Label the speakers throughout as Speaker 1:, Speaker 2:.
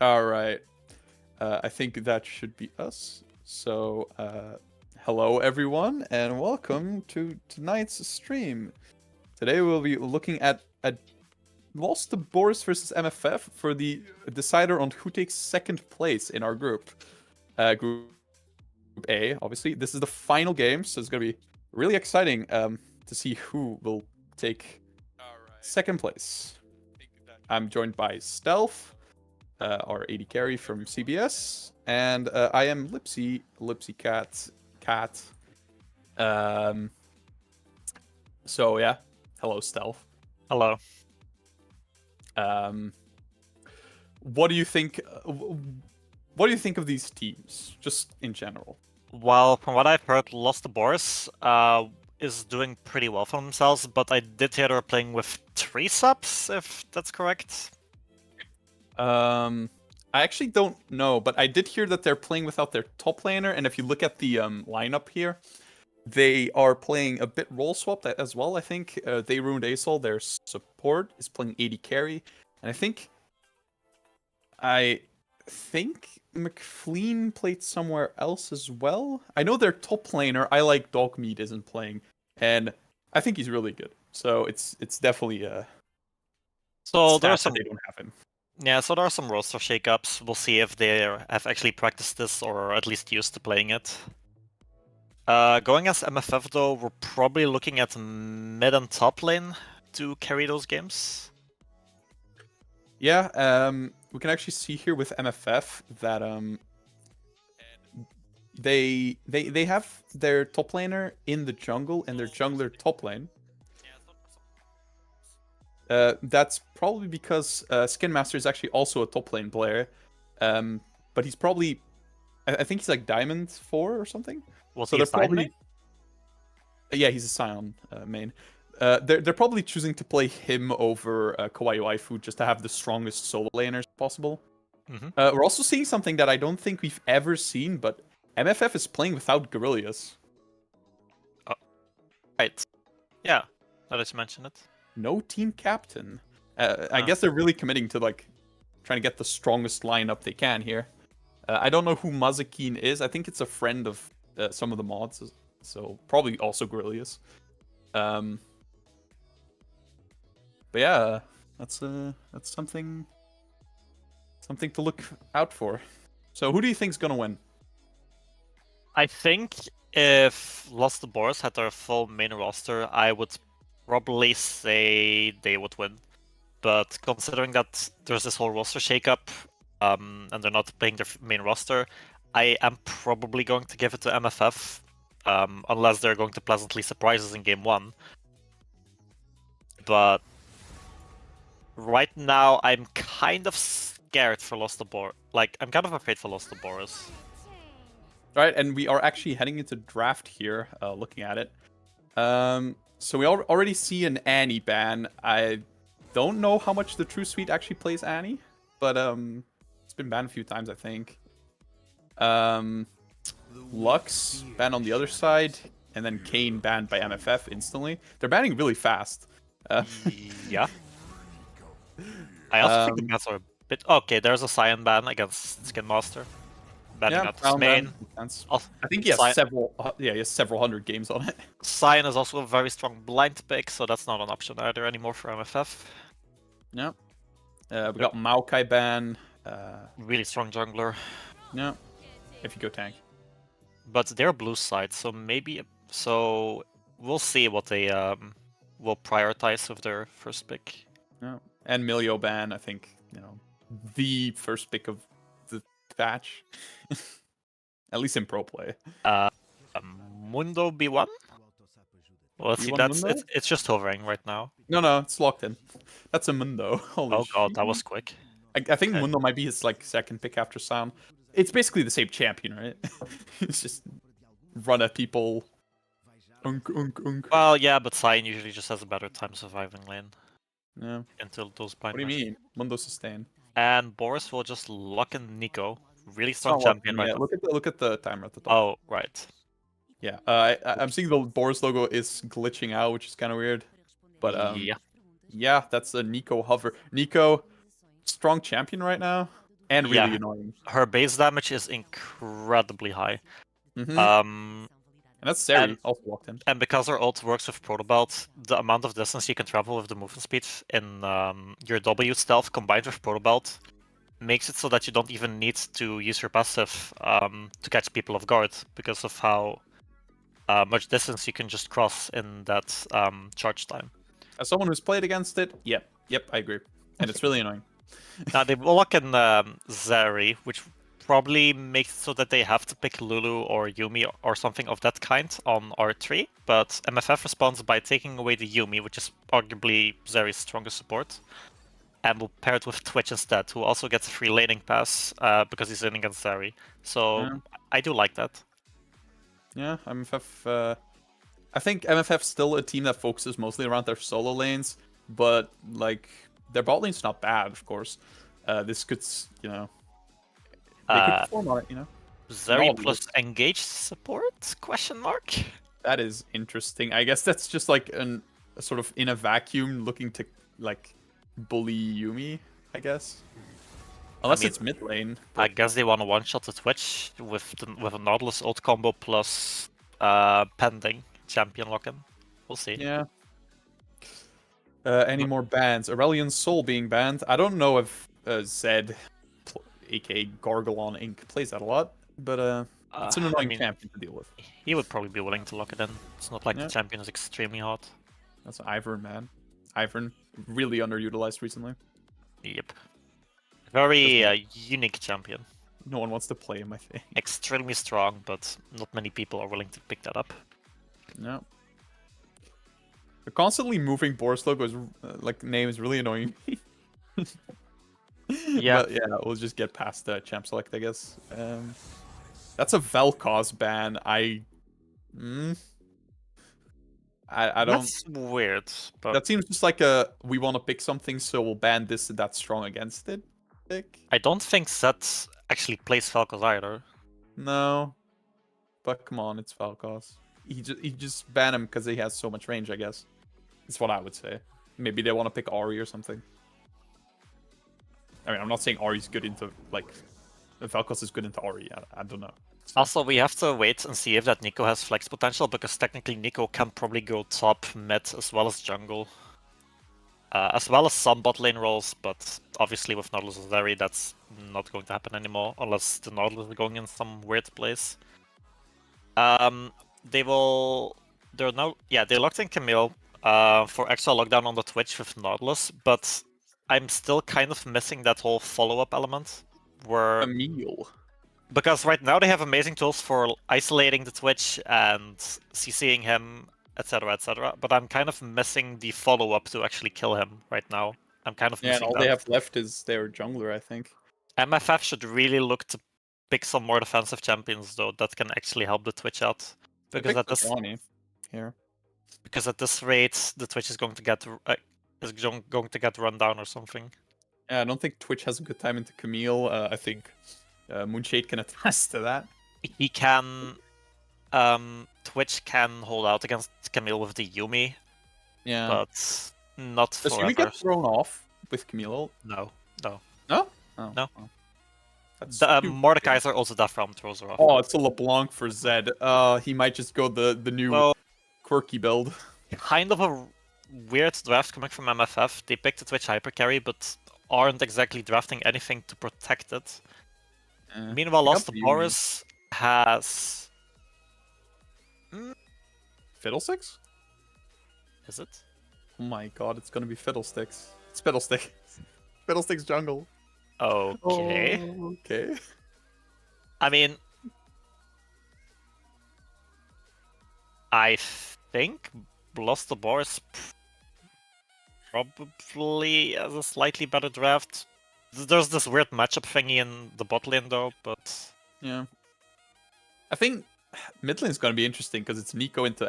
Speaker 1: All right. I think that should be us. So, hello everyone, and welcome to tonight's stream. Today we'll be looking at Lost to Boris versus MFF for the decider on who takes second place in our group. Group A, obviously. This is the final game, so it's gonna be really exciting to see who will take second place. I'm joined by Stealth, our AD carry from CBS, and I am Lipsy Cat. So yeah, hello Stealth.
Speaker 2: Hello.
Speaker 1: What do you think? What do you think of these teams, just in general?
Speaker 2: Well, from what I've heard, Lost to Boris is doing pretty well for themselves, but I did hear they're playing with 3 subs, if that's correct.
Speaker 1: I actually don't know, but I did hear that they're playing without their top laner, and if you look at the lineup here, they are playing a bit role swapped as well, I think. They ruined Asol, their support, is playing AD carry, and I think McFleen played somewhere else as well. I know their top laner, I like Dogmeat, isn't playing, and I think he's really good. So it's definitely
Speaker 2: So
Speaker 1: sad
Speaker 2: there are
Speaker 1: that
Speaker 2: some
Speaker 1: they don't have him.
Speaker 2: Yeah, so there are some roster shakeups. We'll see if they have actually practiced this or at least used to playing it. Going as MFF though, we're probably looking at mid and top lane to carry those games.
Speaker 1: Yeah, we can actually see here with MFF that they have their top laner in the jungle and their jungler top lane. That's probably because Skin Master is actually also a top lane player, but he's probably, I think he's like Diamond 4 or something.
Speaker 2: Was
Speaker 1: So
Speaker 2: he a
Speaker 1: they're probably,
Speaker 2: main?
Speaker 1: yeah, he's a Scion main. They're probably choosing to play him over Kawaii Waifu just to have the strongest solo laners possible.
Speaker 2: Mm-hmm.
Speaker 1: We're also seeing something that I don't think we've ever seen, but MFF is playing without Guerrillas.
Speaker 2: Right. Yeah, now that you mention it.
Speaker 1: No team captain. I guess they're really committing to like trying to get the strongest lineup they can here. I don't know who Mazakeen is. I think it's a friend of some of the mods, so probably also Guerrillas. But yeah, that's something to look out for. So who do you think's gonna win?
Speaker 2: I think if Lost the Boars had their full main roster, I would probably say they would win. But considering that there's this whole roster shakeup, and they're not playing their main roster, I am probably going to give it to MFF, unless they're going to pleasantly surprise us in game 1. But right now, I'm kind of scared for Lost the Boar. Like, I'm kind of afraid for Lost the Boars.
Speaker 1: Right, and we are actually heading into draft here, looking at it. So we already see an Annie ban. I don't know how much the True Suite actually plays Annie, but it's been banned a few times, I think. Lux banned on the other side, and then Kane banned by MFF instantly. They're banning really fast.
Speaker 2: Yeah. I also think the bans are a bit... Okay, there's a Cyan ban against Skin Master. Banning out his main.
Speaker 1: I think he has several. Yeah, he has several hundred games on it.
Speaker 2: Cyan is also a very strong blind pick, so that's not an option either anymore for MFF.
Speaker 1: Yeah. We got Maokai ban.
Speaker 2: Really strong jungler.
Speaker 1: Yeah. If you go tank.
Speaker 2: But they're blue side, so maybe... So we'll see what they will prioritize with their first pick.
Speaker 1: Yeah. And Milio ban, I think, the first pick of the patch. At least in pro play.
Speaker 2: Mundo B1? Well, let's see, it's just hovering right now.
Speaker 1: No, it's locked in. That's a Mundo. Holy shit.
Speaker 2: God, that was quick.
Speaker 1: I think Mundo might be his second pick after Sound. It's basically the same champion, right? It's just run at people.
Speaker 2: Well, yeah, but Cyan usually just has a better time surviving lane.
Speaker 1: Yeah.
Speaker 2: Until those blind.
Speaker 1: What do you mean? Mundo sustain.
Speaker 2: And Boris will just lock in Nico. Really strong champion right now.
Speaker 1: Look at the timer at the top.
Speaker 2: Oh, right.
Speaker 1: Yeah. I'm seeing the Boris logo is glitching out, which is kind of weird. But yeah, that's a Nico hover. Nico, strong champion right now, and really annoying.
Speaker 2: Her base damage is incredibly high.
Speaker 1: And that's Seri, also walked in.
Speaker 2: And because her ult works with Protobelt, the amount of distance you can travel with the movement speed in your W stealth combined with Protobelt makes it so that you don't even need to use your passive to catch people off guard because of how much distance you can just cross in that charge time.
Speaker 1: As someone who's played against it, yep, I agree. And it's really annoying.
Speaker 2: Now they will lock in Zeri, which probably makes it so that they have to pick Lulu or Yuumi or something of that kind on R3, but MFF responds by taking away the Yuumi, which is arguably Zeri's strongest support, and will pair it with Twitch instead, who also gets a free laning pass because he's in against Zeri. So I do like that.
Speaker 1: Yeah, MFF... I think MFF's still a team that focuses mostly around their solo lanes, but their bot lane's not bad, of course. This could, they could perform on it,
Speaker 2: Zeri plus engage support? ?
Speaker 1: That is interesting. I guess that's just a sort of in a vacuum looking to bully Yuumi, I guess. Unless it's mid lane.
Speaker 2: I guess they want to one-shot the Twitch with a Nautilus ult combo plus pending champion lock-in. We'll see.
Speaker 1: Yeah. Any more bans? Aurelion Soul being banned. I don't know if Zed, aka Gargalon Inc., plays that a lot, but it's an annoying champion to deal with.
Speaker 2: He would probably be willing to lock it in. It's not like the champion is extremely hot.
Speaker 1: That's Ivern, man. Ivern, really underutilized recently.
Speaker 2: Yep. Very unique champion.
Speaker 1: No one wants to play him, I think.
Speaker 2: Extremely strong, but not many people are willing to pick that up.
Speaker 1: No. The constantly moving Boris logo is name is really annoying.
Speaker 2: Yeah.
Speaker 1: But, we'll just get past the champ select, I guess. That's a Vel'Koz ban. I don't.
Speaker 2: That's weird. But
Speaker 1: that seems just we want to pick something, so we'll ban this and that's strong against it.
Speaker 2: I don't think Zed actually plays Vel'Koz either.
Speaker 1: No, but come on, it's Vel'Koz. He just ban him because he has so much range, I guess. That's what I would say. Maybe they want to pick Ahri or something. I mean, I'm not saying Ahri's good into Vel'Koz is good into Ahri. I don't know.
Speaker 2: Also, we have to wait and see if that Nico has flex potential, because technically Nico can probably go top, mid, as well as jungle. as well as some bot lane roles, but obviously with Nautilus Zeri, that's not going to happen anymore, unless the Nautilus is going in some weird place. They're now, yeah, they locked in Camille for extra lockdown on the Twitch with Nautilus, but I'm still kind of missing that whole follow-up element, where
Speaker 1: Camille.
Speaker 2: because right now they have amazing tools for isolating the Twitch and CCing him, etc., etc. But I'm kind of missing the follow-up to actually kill him right now. I'm kind of
Speaker 1: Yeah, and
Speaker 2: missing
Speaker 1: all
Speaker 2: that.
Speaker 1: they have left is their jungler, I think.
Speaker 2: MFF should really look to pick some more defensive champions though that can actually help the Twitch out. Because at this
Speaker 1: here.
Speaker 2: because at this rate, the Twitch is going to get run down or something.
Speaker 1: Yeah, I don't think Twitch has a good time into Camille. I think Moonshade can attest to that.
Speaker 2: He can. Twitch can hold out against Camille with the Yumi,
Speaker 1: Yeah,
Speaker 2: but not
Speaker 1: does
Speaker 2: forever.
Speaker 1: Yumi get thrown off with Camille?
Speaker 2: No.
Speaker 1: No? Oh,
Speaker 2: No.
Speaker 1: oh. That's
Speaker 2: The
Speaker 1: stupid.
Speaker 2: Mordekaiser also death realm throws her off.
Speaker 1: Oh, it's a LeBlanc for Zed. He might just go the new
Speaker 2: So,
Speaker 1: quirky build.
Speaker 2: kind of a weird draft coming from MFF. They picked the Twitch hyper carry, but aren't exactly drafting anything to protect it. Meanwhile,
Speaker 1: I got
Speaker 2: Lost
Speaker 1: the Yumi.
Speaker 2: Boris has.
Speaker 1: Fiddlesticks?
Speaker 2: Is it?
Speaker 1: Oh my god, it's gonna be Fiddlesticks. It's Fiddlestick. Fiddlesticks jungle.
Speaker 2: Okay.
Speaker 1: Oh, okay.
Speaker 2: I mean, I think Lost the Boris probably has a slightly better draft. There's this weird matchup thingy in the bot lane though, but
Speaker 1: Yeah. I think mid lane is going to be interesting because it's Nico into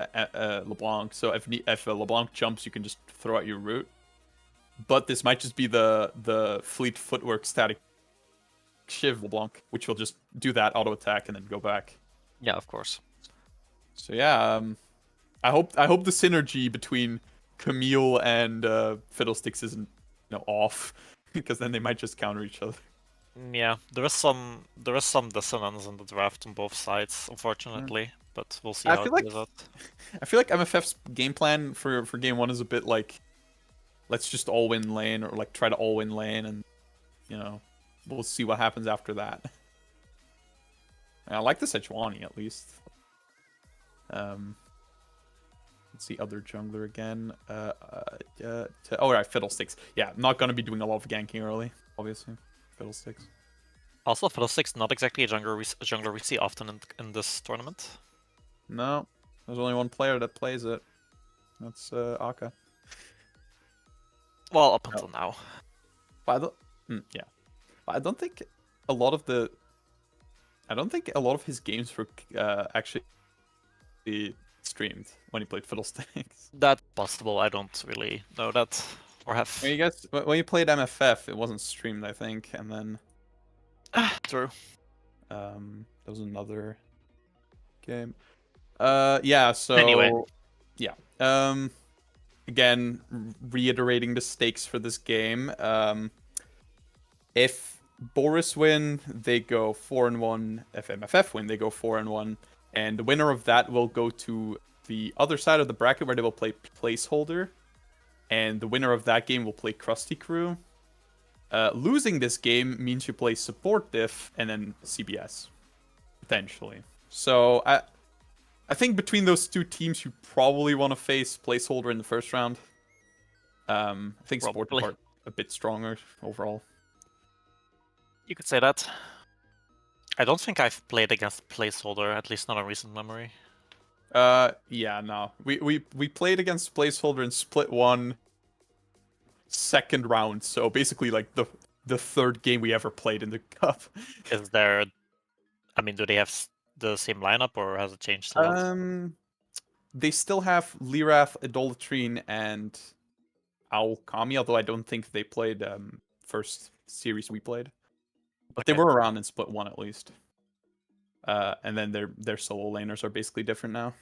Speaker 1: LeBlanc. So if LeBlanc jumps, you can just throw out your root. But this might just be the fleet footwork static Shiv LeBlanc, which will just do that auto attack and then go back.
Speaker 2: yeah, of course.
Speaker 1: So yeah, I hope the synergy between Camille and Fiddlesticks isn't off because then they might just counter each other.
Speaker 2: Yeah, there is some dissonance in the draft on both sides, unfortunately. But we'll see
Speaker 1: I
Speaker 2: how
Speaker 1: feel
Speaker 2: it
Speaker 1: like-
Speaker 2: plays out.
Speaker 1: I feel like MFF's game plan for game one is a bit like, let's just all win lane or like try to all win lane and we'll see what happens after that. And I like the Sejuani at least. Let's see other jungler again. Right, Fiddlesticks. Yeah, not gonna be doing a lot of ganking early, obviously. Fiddlesticks.
Speaker 2: Also, Fiddlesticks not exactly a jungler we see often in this tournament.
Speaker 1: No, there's only one player that plays it. That's Aka.
Speaker 2: Well, up until now.
Speaker 1: But I don't, yeah. But I don't think a lot of his games were actually streamed when he played Fiddlesticks.
Speaker 2: That's possible. I don't really know that or have.
Speaker 1: When you played MFF, it wasn't streamed, I think, and then
Speaker 2: True.
Speaker 1: there was another game. Yeah. So
Speaker 2: Anyway.
Speaker 1: yeah. Again, reiterating the stakes for this game. If Boris win, they go 4-1. If MFF win, they go 4-1. And the winner of that will go to the other side of the bracket where they will play placeholder. And the winner of that game will play Krusty Crew. Losing this game means you play support diff and then CBS, potentially. So I think between those two teams, you probably want to face placeholder in the first round. I think support diff are a bit stronger overall.
Speaker 2: You could say that. I don't think I've played against placeholder, at least not in recent memory.
Speaker 1: Yeah, no. We played against placeholder in split 1 second round, so basically like the third game we ever played in the cup.
Speaker 2: Is there? I mean, do they have the same lineup, or has it changed a lot?
Speaker 1: They still have Lirath, Idolatrine, and Alchemy, although I don't think they played first series we played. But they were around in split 1 at least. And then their solo laners are basically different now.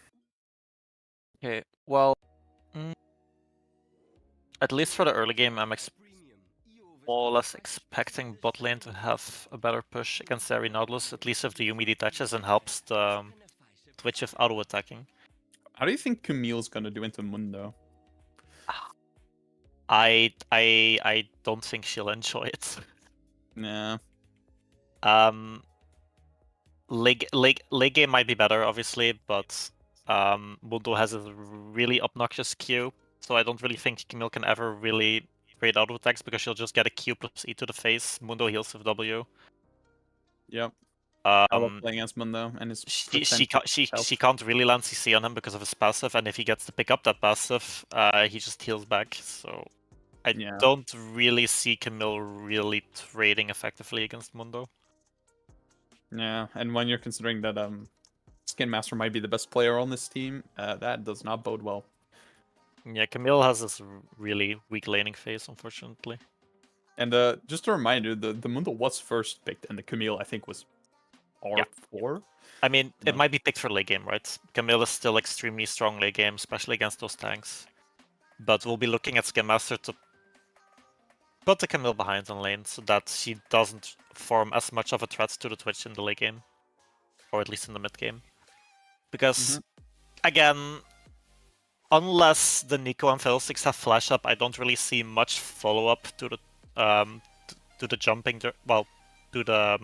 Speaker 2: Okay, well, at least for the early game, I'm more or less expecting bot lane to have a better push against Zeri Nautilus, at least if the Yumi detaches and helps the Twitch with auto-attacking.
Speaker 1: How do you think Camille's gonna do into Mundo?
Speaker 2: I don't think she'll enjoy it.
Speaker 1: Nah.
Speaker 2: Late game might be better, obviously, but Mundo has a really obnoxious Q, so I don't really think Camille can ever really trade out with decks because she'll just get a Q plus E to the face. Mundo heals with W.
Speaker 1: Yep. I love
Speaker 2: Um,
Speaker 1: playing as Mundo and his
Speaker 2: she can't really land CC on him because of his passive, and if he gets to pick up that passive, he just heals back. So I
Speaker 1: Yeah.
Speaker 2: don't really see Camille really trading effectively against Mundo.
Speaker 1: Yeah, and when you're considering that Skin Master might be the best player on this team, that does not bode well.
Speaker 2: Yeah, Camille has this really weak laning phase, unfortunately.
Speaker 1: And just a reminder, the Mundo was first picked, and the Camille I think was R4.
Speaker 2: I mean,
Speaker 1: No.
Speaker 2: it might be picked for late game, right? Camille is still extremely strong late game, especially against those tanks. But we'll be looking at Skin Master to put the Camille behind on lane so that she doesn't form as much of a threat to the Twitch in the late game. Or at least in the mid game. Because, again, unless the Nico and Fiddlesticks have flash up, I don't really see much follow up to the jumping, well, to the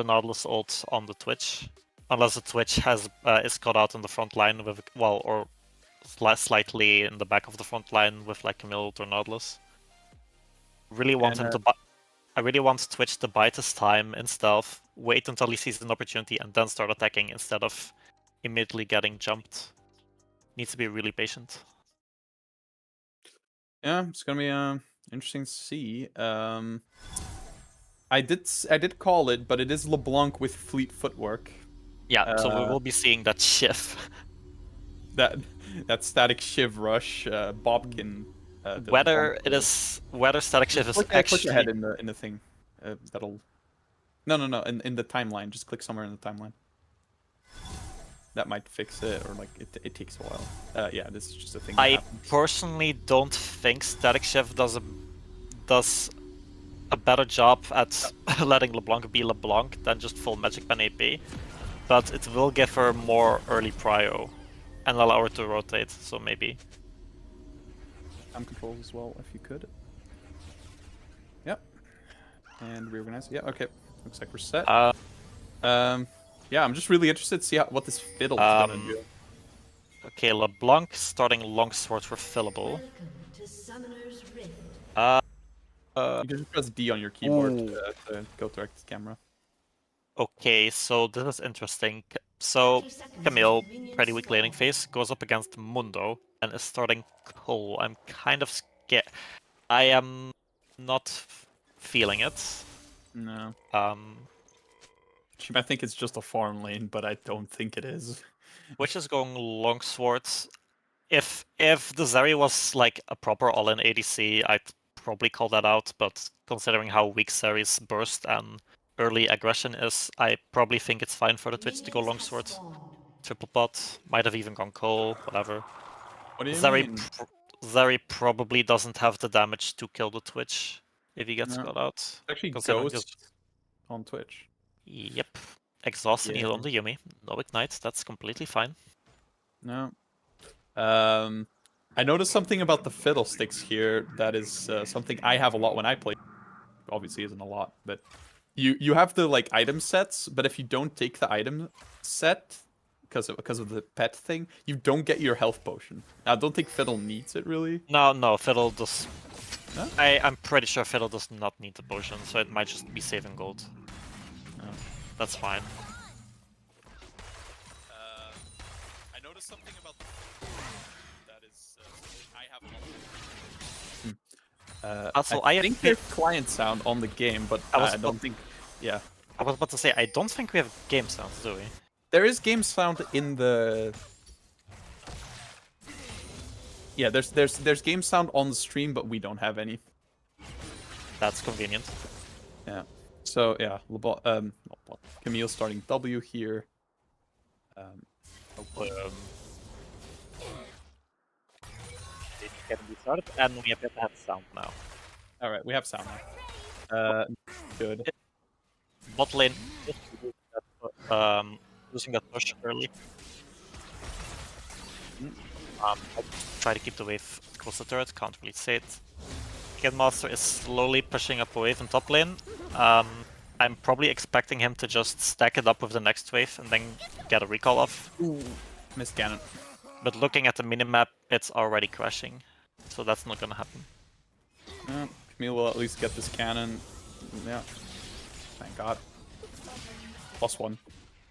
Speaker 2: Nautilus ult on the Twitch, unless the Twitch has is caught out in the front line with or slightly in the back of the front line with like Camille ult or Nautilus. Really want him to. I really want Twitch to bite his time in stealth, wait until he sees an opportunity, and then start attacking instead of immediately getting jumped. Needs to be really patient.
Speaker 1: Yeah, it's gonna be interesting to see. I did call it, but it is LeBlanc with fleet footwork.
Speaker 2: Yeah, so we will be seeing that shift.
Speaker 1: that static shiv rush, Bobkin.
Speaker 2: Whether static shift is actually
Speaker 1: click ahead in the thing. That'll. No, in the timeline. Just click somewhere in the timeline. That might fix it, or like it takes a while. Yeah, this is just a thing.
Speaker 2: I personally don't think static shift does a better job at letting LeBlanc be LeBlanc than just full Magic Pen AP, but it will give her more early prio and allow her to rotate. So maybe.
Speaker 1: Time controls as well, if you could. Yep. And reorganize. Yeah. Okay. Looks like we're set. Yeah, I'm just really interested to see what this fiddle is gonna do.
Speaker 2: Okay, LeBlanc starting longsword for fillable.
Speaker 1: You can just press D on your keyboard to go direct to the camera.
Speaker 2: Okay, so this is interesting. So Camille, pretty weak laning phase, goes up against Mundo and is starting Cole. I'm kind of scared. I am not feeling it.
Speaker 1: No. She might think it's just a farm lane, but I don't think it is.
Speaker 2: Which is going longsword. If the Zeri was like a proper all-in ADC, I'd probably call that out, but considering how weak Zeri's burst and early aggression is, I probably think it's fine for the Twitch to go longsword. Triple bot, might have even gone Cole, whatever.
Speaker 1: What do you mean?
Speaker 2: Zeri probably doesn't have the damage to kill the Twitch if he gets got out.
Speaker 1: Actually, Ghost on Twitch.
Speaker 2: Yep. Exhaust and heal on the Yumi. No ignite, that's completely fine.
Speaker 1: No. I noticed something about the fiddlesticks here that is something I have a lot when I play. Obviously isn't a lot, but you have the like item sets, but if you don't take the item set because of the pet thing, you don't get your health potion. I don't think Fiddle needs it really.
Speaker 2: No, Fiddle does.
Speaker 1: Huh?
Speaker 2: I'm pretty sure Fiddle does not need the potion, so it might just be saving gold. That's fine.
Speaker 1: I noticed something about that is I have a lot.
Speaker 2: Also,
Speaker 1: I think there's client sound on the game, but I don't think. Yeah.
Speaker 2: I was about to say I don't think we have game sounds, do we?
Speaker 1: There is game sound in the. Yeah, there's game sound on the stream, but we don't have any.
Speaker 2: That's convenient.
Speaker 1: Yeah. So yeah, Camille starting W here.
Speaker 2: It can be started, and we have to have sound now.
Speaker 1: All right, we have sound now. Good.
Speaker 2: Bot lane, losing that push early. I'll try to keep the wave close the turret, can't really say it. Kidmaster is slowly pushing up a wave in top lane. I'm probably expecting him to just stack it up with the next wave and then get a recall off.
Speaker 1: Ooh, missed cannon.
Speaker 2: But looking at the minimap, it's already crashing. So that's not gonna happen.
Speaker 1: Yeah, Camille will at least get this cannon. Yeah. Thank God. +1.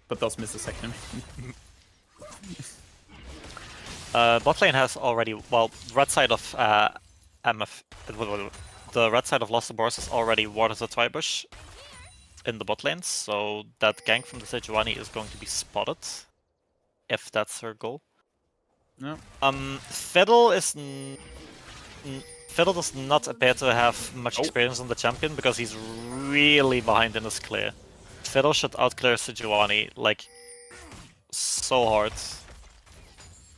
Speaker 1: But does miss the second.
Speaker 2: Bot lane has already, well, red side of the red side of Lost Boars has already warded the Twibush in the bot lane, so that gank from the Sejuani is going to be spotted, if that's her goal.
Speaker 1: No.
Speaker 2: Fiddle is Fiddle does not appear to have much experience on the champion because he's really behind in his clear. Fiddle should outclear Sejuani like so hard.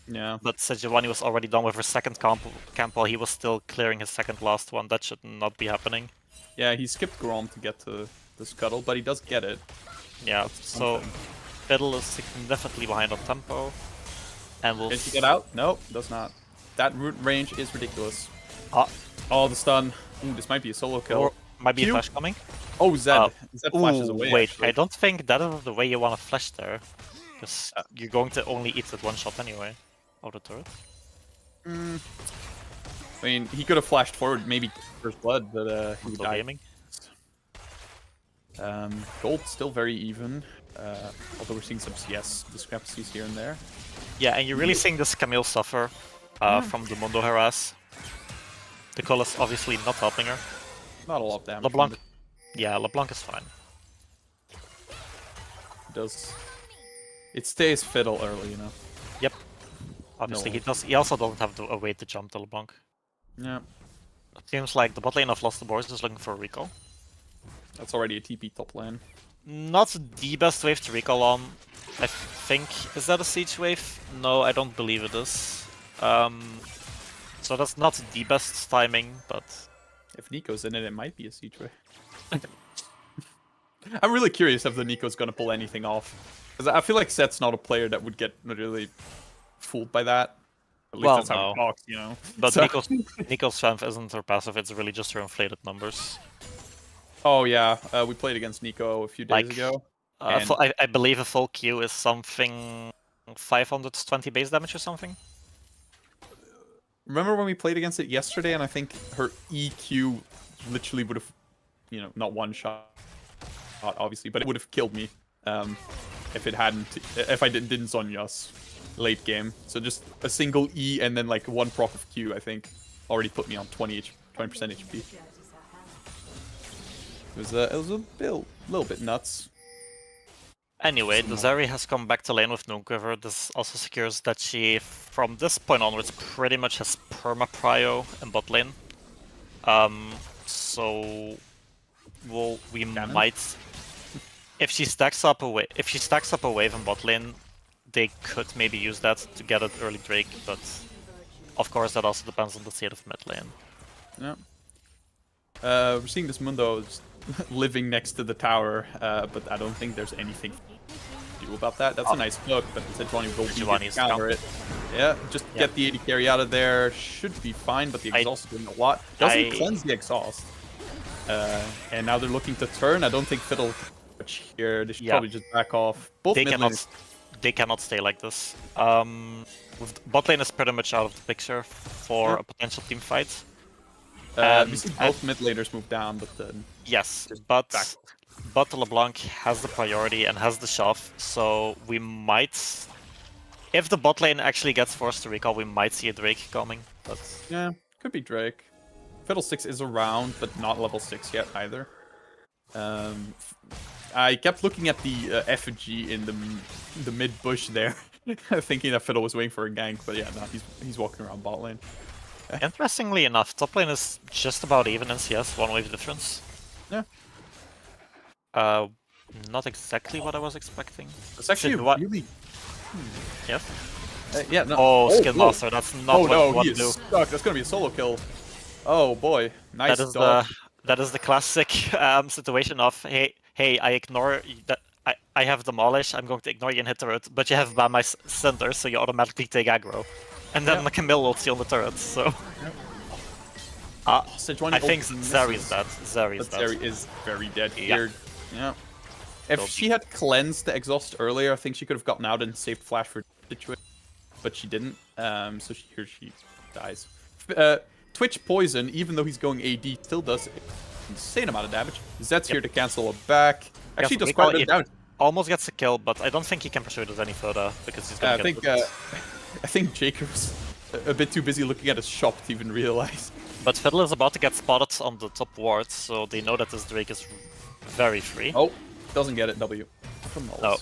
Speaker 1: Yeah.
Speaker 2: But Sejuani was already done with her second camp while he was still clearing his second last one. That should not be happening.
Speaker 1: Yeah, he skipped Grom to get to the scuttle, but he does get it.
Speaker 2: Yeah, so Fiddle is significantly behind on tempo. And we'll
Speaker 1: Can she get out? No, does not. That root range is ridiculous.
Speaker 2: Ah.
Speaker 1: Oh, the stun. Ooh, this might be a solo kill.
Speaker 2: Or might be a
Speaker 1: Q?
Speaker 2: flash coming.
Speaker 1: Oh, Zed. Zed flashes
Speaker 2: Ooh,
Speaker 1: away.
Speaker 2: wait,
Speaker 1: actually.
Speaker 2: I don't think that is the way you want to flash there. Because you're going to only eat that one shot anyway. Of the turret.
Speaker 1: I mean, he could have flashed forward, maybe first blood, but he
Speaker 2: Still
Speaker 1: died.
Speaker 2: gaming.
Speaker 1: Gold still very even, although we're seeing some CS discrepancies here and there.
Speaker 2: Yeah, and you're really seeing this Camille suffer from the Mundo harass. The color's obviously not helping her.
Speaker 1: Not a lot of damage.
Speaker 2: LeBlanc, yeah, LeBlanc is fine.
Speaker 1: It stays Fiddle early, you know.
Speaker 2: Yep. Obviously,
Speaker 1: No.
Speaker 2: he also doesn't have a way to jump to LeBlanc.
Speaker 1: Yeah,
Speaker 2: It seems like the bot lane of Lost Boars is looking for a recall.
Speaker 1: that's already a TP top lane.
Speaker 2: Not the best wave to recall on. I think, is that a siege wave? No, I don't believe it is. So that's not the best timing, but
Speaker 1: If Nico's in it, it might be a siege wave. I'm really curious if the Nico's gonna pull anything off. Because I feel like Set's not a player that would get really fooled by that. At least
Speaker 2: Well,
Speaker 1: that's how
Speaker 2: no.
Speaker 1: he talks, you know.
Speaker 2: But
Speaker 1: So-
Speaker 2: Nico's strength isn't her passive, it's really just her inflated numbers.
Speaker 1: Oh yeah, we played against Nico a few days
Speaker 2: Like,
Speaker 1: ago.
Speaker 2: I believe a full Q is something 520 base damage or something.
Speaker 1: Remember when we played against it yesterday, and I think her EQ literally would have, you know, not one shot, obviously, but it would have killed me if I didn't Zhonya's late game. So just a single E and then like one proc of Q, I think, already put me on 20% HP. It was a little bit nuts.
Speaker 2: Anyway, the Zeri has come back to lane with Noonquiver. This also secures that she, from this point onwards, pretty much has perma-prio in bot lane. So we might, if she stacks up a wave in bot lane, they could maybe use that to get an early Drake. But of course, that also depends on the state of mid lane.
Speaker 1: Yeah. We're seeing this Mundo living next to the tower, but I don't think there's anything to do about that. That's a nice hook, but Sejuani will be to counter it. Yeah, just get the 80 carry out of there. Should be fine, but the exhaust is doing a lot. Doesn't cleanse the exhaust. And now they're looking to turn. I don't think Fiddle much here. They should probably just back off. Both
Speaker 2: they cannot stay like this. Bot lane is pretty much out of the picture for a potential team fight.
Speaker 1: We see both mid laners move down, but then
Speaker 2: yes, but LeBlanc has the priority and has the shove, so we might, if the bot lane actually gets forced to recall, we might see a Drake coming. But
Speaker 1: yeah, could be Drake. Fiddlesticks is around, but not level 6 yet either. I kept looking at the effigy in the mid bush there, thinking that Fiddle was waiting for a gank, but yeah, no, he's walking around bot lane.
Speaker 2: Interestingly enough, top lane is just about even in CS, one wave difference.
Speaker 1: Yeah.
Speaker 2: Not exactly what I was expecting.
Speaker 1: It's actually really...
Speaker 2: Yes?
Speaker 1: Yeah, no.
Speaker 2: Oh, Skin Master, that's not what you want to do.
Speaker 1: Stuck. That's gonna be a solo kill. Oh boy, nice dodge.
Speaker 2: That is the classic situation of, hey, I ignore that. I have Demolish, I'm going to ignore you and hit the root, but you have Bama center, so you automatically take aggro. And then
Speaker 1: Yeah.
Speaker 2: the Camille ulti on the turret, so...
Speaker 1: Sejuani
Speaker 2: I think
Speaker 1: ulti
Speaker 2: Zeri's
Speaker 1: misses,
Speaker 2: dead. Zeri's
Speaker 1: but
Speaker 2: dead.
Speaker 1: Zeri is very dead
Speaker 2: Yeah.
Speaker 1: here. Yeah. If she had cleansed the exhaust earlier, I think she could have gotten out and saved Flash for situation, but she didn't. So here she dies. Twitch poison, even though he's going AD, still does insane amount of damage. Zed's here to cancel it back. Actually, does quite a bit of damage.
Speaker 2: Almost gets a kill, but I don't think he can pursue this any further because he's gonna get
Speaker 1: I think Jacob's a bit too busy looking at his shop to even realize.
Speaker 2: But Fiddle is about to get spotted on the top ward, so they know that this Drake is very free.
Speaker 1: Oh, doesn't get it, W. From Knowles.
Speaker 2: No.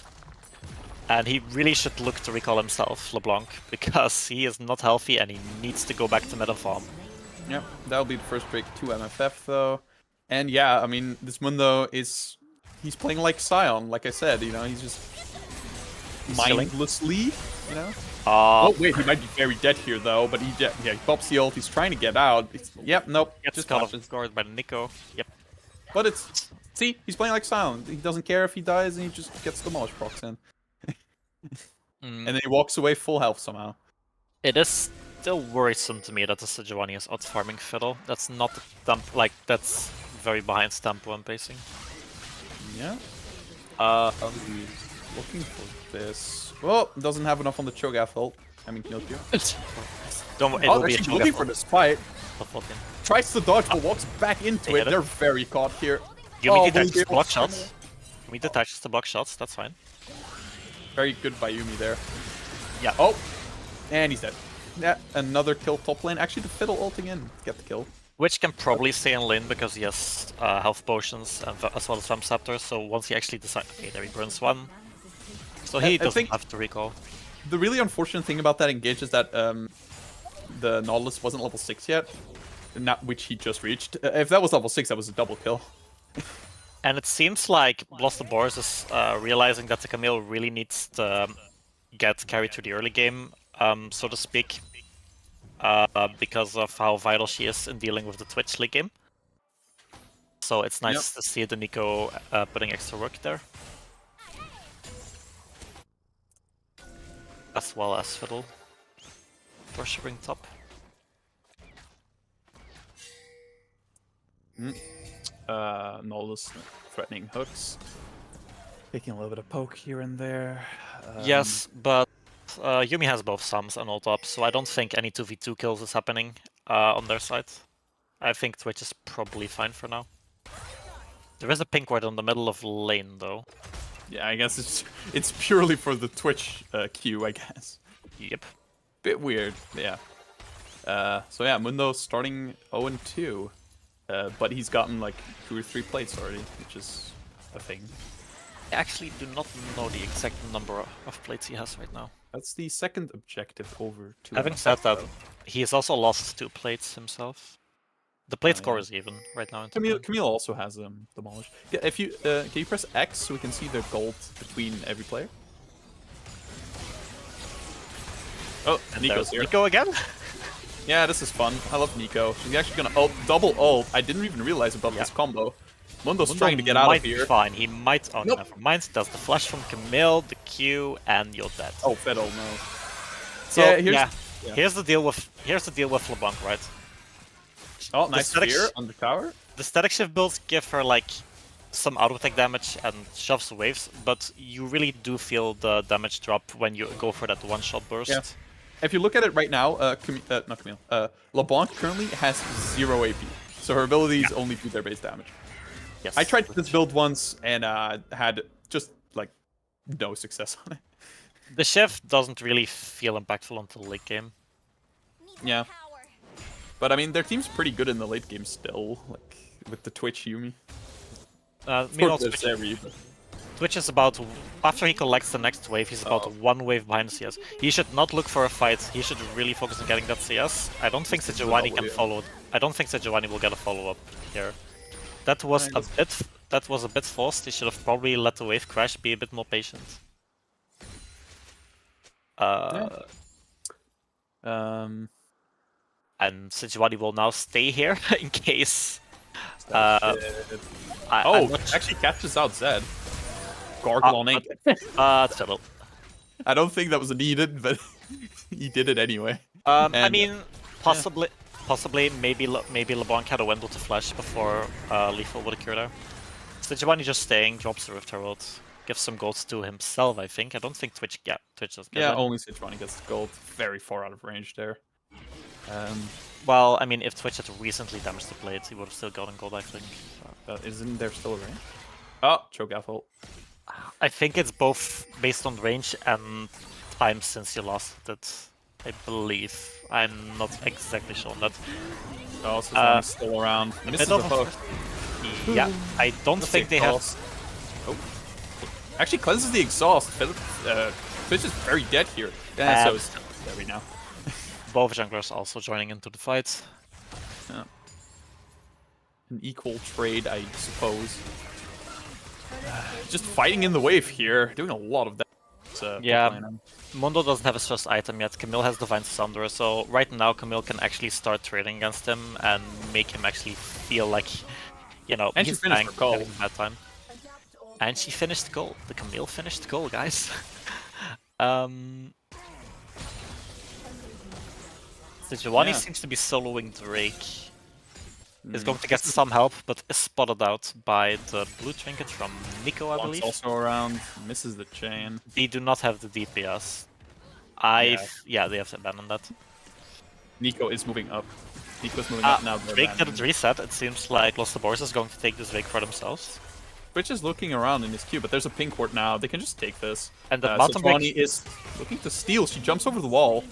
Speaker 2: And he really should look to recall himself, LeBlanc, because he is not healthy and he needs to go back to meta farm.
Speaker 1: Yep, that'll be the first break to MFF though. And yeah, I mean, this Mundo is... He's playing like Sion, like I said, you know, he's just... mindlessly, you know? Oh wait, he might be very dead here though, but he he pops the ult, he's trying to get out. Yep, nope.
Speaker 2: Gets caught off guard by Nico. Yep.
Speaker 1: But it's... See, he's playing like Sion. He doesn't care if he dies and he just gets demolished procs in. And then he walks away full health somehow.
Speaker 2: It is still worrisome to me that the Sejuani is out farming Fiddle. That's not the dump, like, that's very behind Stampo and pacing.
Speaker 1: Yeah. He's looking for this. Oh, doesn't have enough on the Cho'Gath ult. I mean, kill you.
Speaker 2: Don't, it will be
Speaker 1: actually looking for this fight.
Speaker 2: Okay.
Speaker 1: Tries to dodge, but walks back into it. They're very caught here.
Speaker 2: Yumi detaches to block shots. Yumi detaches to block shots, that's fine.
Speaker 1: Very good by Yumi there.
Speaker 2: Yeah.
Speaker 1: Oh, and he's dead. Yeah, another kill top lane. Actually, the Fiddle ulting in to get the kill.
Speaker 2: Which can probably stay in lane because he has health potions and as well as Fem Scepter, so once he actually decides... Okay, there he burns one. So he doesn't have to recall.
Speaker 1: The really unfortunate thing about that engage is that the Nautilus wasn't level 6 yet, which he just reached. If that was level 6, that was a double kill.
Speaker 2: And it seems like Lost BOR is realizing that the Camille really needs to get carried to the early game, so to speak, because of how vital she is in dealing with the Twitch late game. So it's nice to see the Nico putting extra work there. As well as Fiddle pressuring top.
Speaker 1: Nautilus threatening hooks. Taking a little bit of poke here and there.
Speaker 2: Yes, but Yumi has both Sums and ult up, so I don't think any 2v2 kills is happening on their side. I think Twitch is probably fine for now. There is a pink ward in the middle of lane, though.
Speaker 1: Yeah, I guess it's purely for the Twitch queue, I guess.
Speaker 2: Yep.
Speaker 1: Bit weird, yeah. So yeah, Mundo starting 0-2. But he's gotten like 2 or 3 plates already, which is a thing.
Speaker 2: I actually do not know the exact number of plates he has right now.
Speaker 1: That's the second objective over 2.
Speaker 2: Having said that, he has also lost 2 plates himself. The plate score is even right now.
Speaker 1: Camille also has demolished. Yeah, if you can you press X so we can see the gold between every player? Oh, Nico's here.
Speaker 2: Nico again?
Speaker 1: Yeah, this is fun. I love Nico. He's actually gonna double ult. I didn't even realize about this combo. Mundo's trying to get out of here.
Speaker 2: Fine. He might. Oh, never mind. Does the flash from Camille, the Q, and you're dead.
Speaker 1: Oh, Fiddle, no.
Speaker 2: So here's the deal with LeBlanc, right?
Speaker 1: Oh, nice spear on the tower.
Speaker 2: The static shift builds give her like some auto attack damage and shoves waves, but you really do feel the damage drop when you go for that one-shot burst.
Speaker 1: Yeah. If you look at it right now, not Camille, LeBlanc currently has 0 AP, so her abilities only do their base damage.
Speaker 2: Yes.
Speaker 1: I tried this build once and had just like no success on it.
Speaker 2: The shift doesn't really feel impactful until late game.
Speaker 1: Yeah. But I mean, their team's pretty good in the late game still, like with the Twitch Yumi.
Speaker 2: Twitch is about, after he collects the next wave, he's about 1 wave behind CS. He should not look for a fight, he should really focus on getting that CS. I don't think Sejuani can follow. I don't think Sejuani will get a follow-up here. That was a bit forced, he should have probably let the wave crash, be a bit more patient. And Sejuani will now stay here in case.
Speaker 1: Actually catches out Zed. Gargle on it.
Speaker 2: Settle.
Speaker 1: I don't think that was needed, but he did it anyway.
Speaker 2: I
Speaker 1: And,
Speaker 2: mean, possibly, maybe LeBlanc had a window to flash before Lethal would occur there. Sejuani just staying, drops the Rift Herald, gives some gold to himself, I think. I don't think Twitch does get
Speaker 1: yeah,
Speaker 2: it.
Speaker 1: only Sejuani gets gold. Very far out of range there.
Speaker 2: Well, I mean, if Twitch had recently damaged the blade, he would have still gotten gold, I think.
Speaker 1: Isn't there still a range? Oh, choke ult.
Speaker 2: I think it's both based on range and time since you lost it, I believe. I'm not exactly sure on that.
Speaker 1: Oh, Sejuani's still around. Misses the hook.
Speaker 2: Yeah, I don't
Speaker 1: That's
Speaker 2: think they
Speaker 1: exhaust.
Speaker 2: have...
Speaker 1: Oh. Actually cleanses the exhaust. Twitch is very dead here. Yeah, so is Derby now.
Speaker 2: Both junglers also joining into the fight.
Speaker 1: Yeah. An equal trade, I suppose. Just fighting in the wave here, doing a lot of that.
Speaker 2: Yeah, Mundo doesn't have his first item yet. Camille has Divine Sunder, so right now Camille can actually start trading against him and make him actually feel like, you know,
Speaker 1: and
Speaker 2: he's
Speaker 1: she finished her goal.
Speaker 2: having a bad time. And she finished goal. The Camille finished goal, guys. Sejuani seems to be soloing Drake. Is going to get some help, but is spotted out by the blue trinket from Nico, I believe.
Speaker 1: Also around, misses the chain.
Speaker 2: They do not have the DPS. Yeah, they have abandoned that.
Speaker 1: Nico is moving up. Nico's moving up now.
Speaker 2: Drake didn't reset. It seems like Lost the Boars is going to take this Drake for themselves.
Speaker 1: Twitch is looking around in his queue, but there's a pink ward now. They can just take this.
Speaker 2: And the mountain break
Speaker 1: is looking to steal. She jumps over the wall,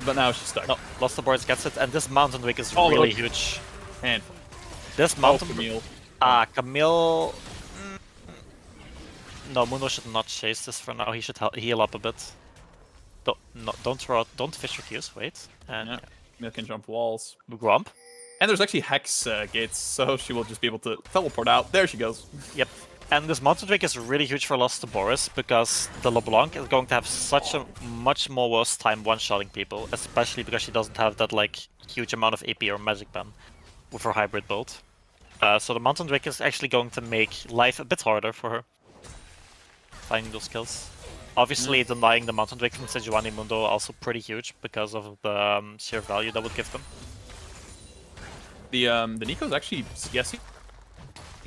Speaker 1: but now she's stuck.
Speaker 2: No, Lost the Boars gets it, and this mountain break is really huge.
Speaker 1: And
Speaker 2: this mountain
Speaker 1: Camille.
Speaker 2: Camille. No, Mundo should not chase this for now. He should heal up a bit. Don't fish your Qs. Wait. And
Speaker 1: yeah. Camille can jump walls.
Speaker 2: Grump.
Speaker 1: And there's actually hex gates, so she will just be able to teleport out. There she goes.
Speaker 2: Yep. And this mountain drake is really huge for Lost to Boris because the LeBlanc is going to have such a much more worse time one-shotting people, especially because she doesn't have that like huge amount of AP or magic ban with her hybrid build. So the mountain drake is actually going to make life a bit harder for her. Finding those kills. Obviously, denying the mountain drake from Sejuani Mundo also pretty huge because of the sheer value that would give them.
Speaker 1: The Nico's actually CSing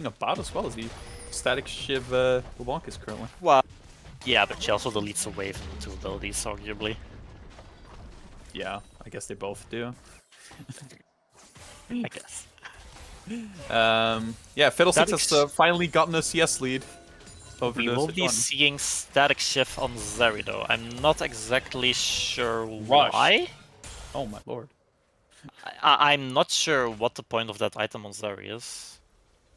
Speaker 1: about as well as the static Shiv LeBlanc is currently.
Speaker 2: Well, yeah, but she also deletes a wave and two abilities, arguably.
Speaker 1: Yeah, I guess they both do.
Speaker 2: I guess.
Speaker 1: Yeah, Fiddlesticks has finally gotten a CS lead.
Speaker 2: We will be seeing static shift on Zeri though. I'm not exactly sure why.
Speaker 1: Oh my lord.
Speaker 2: I'm not sure what the point of that item on Zeri is.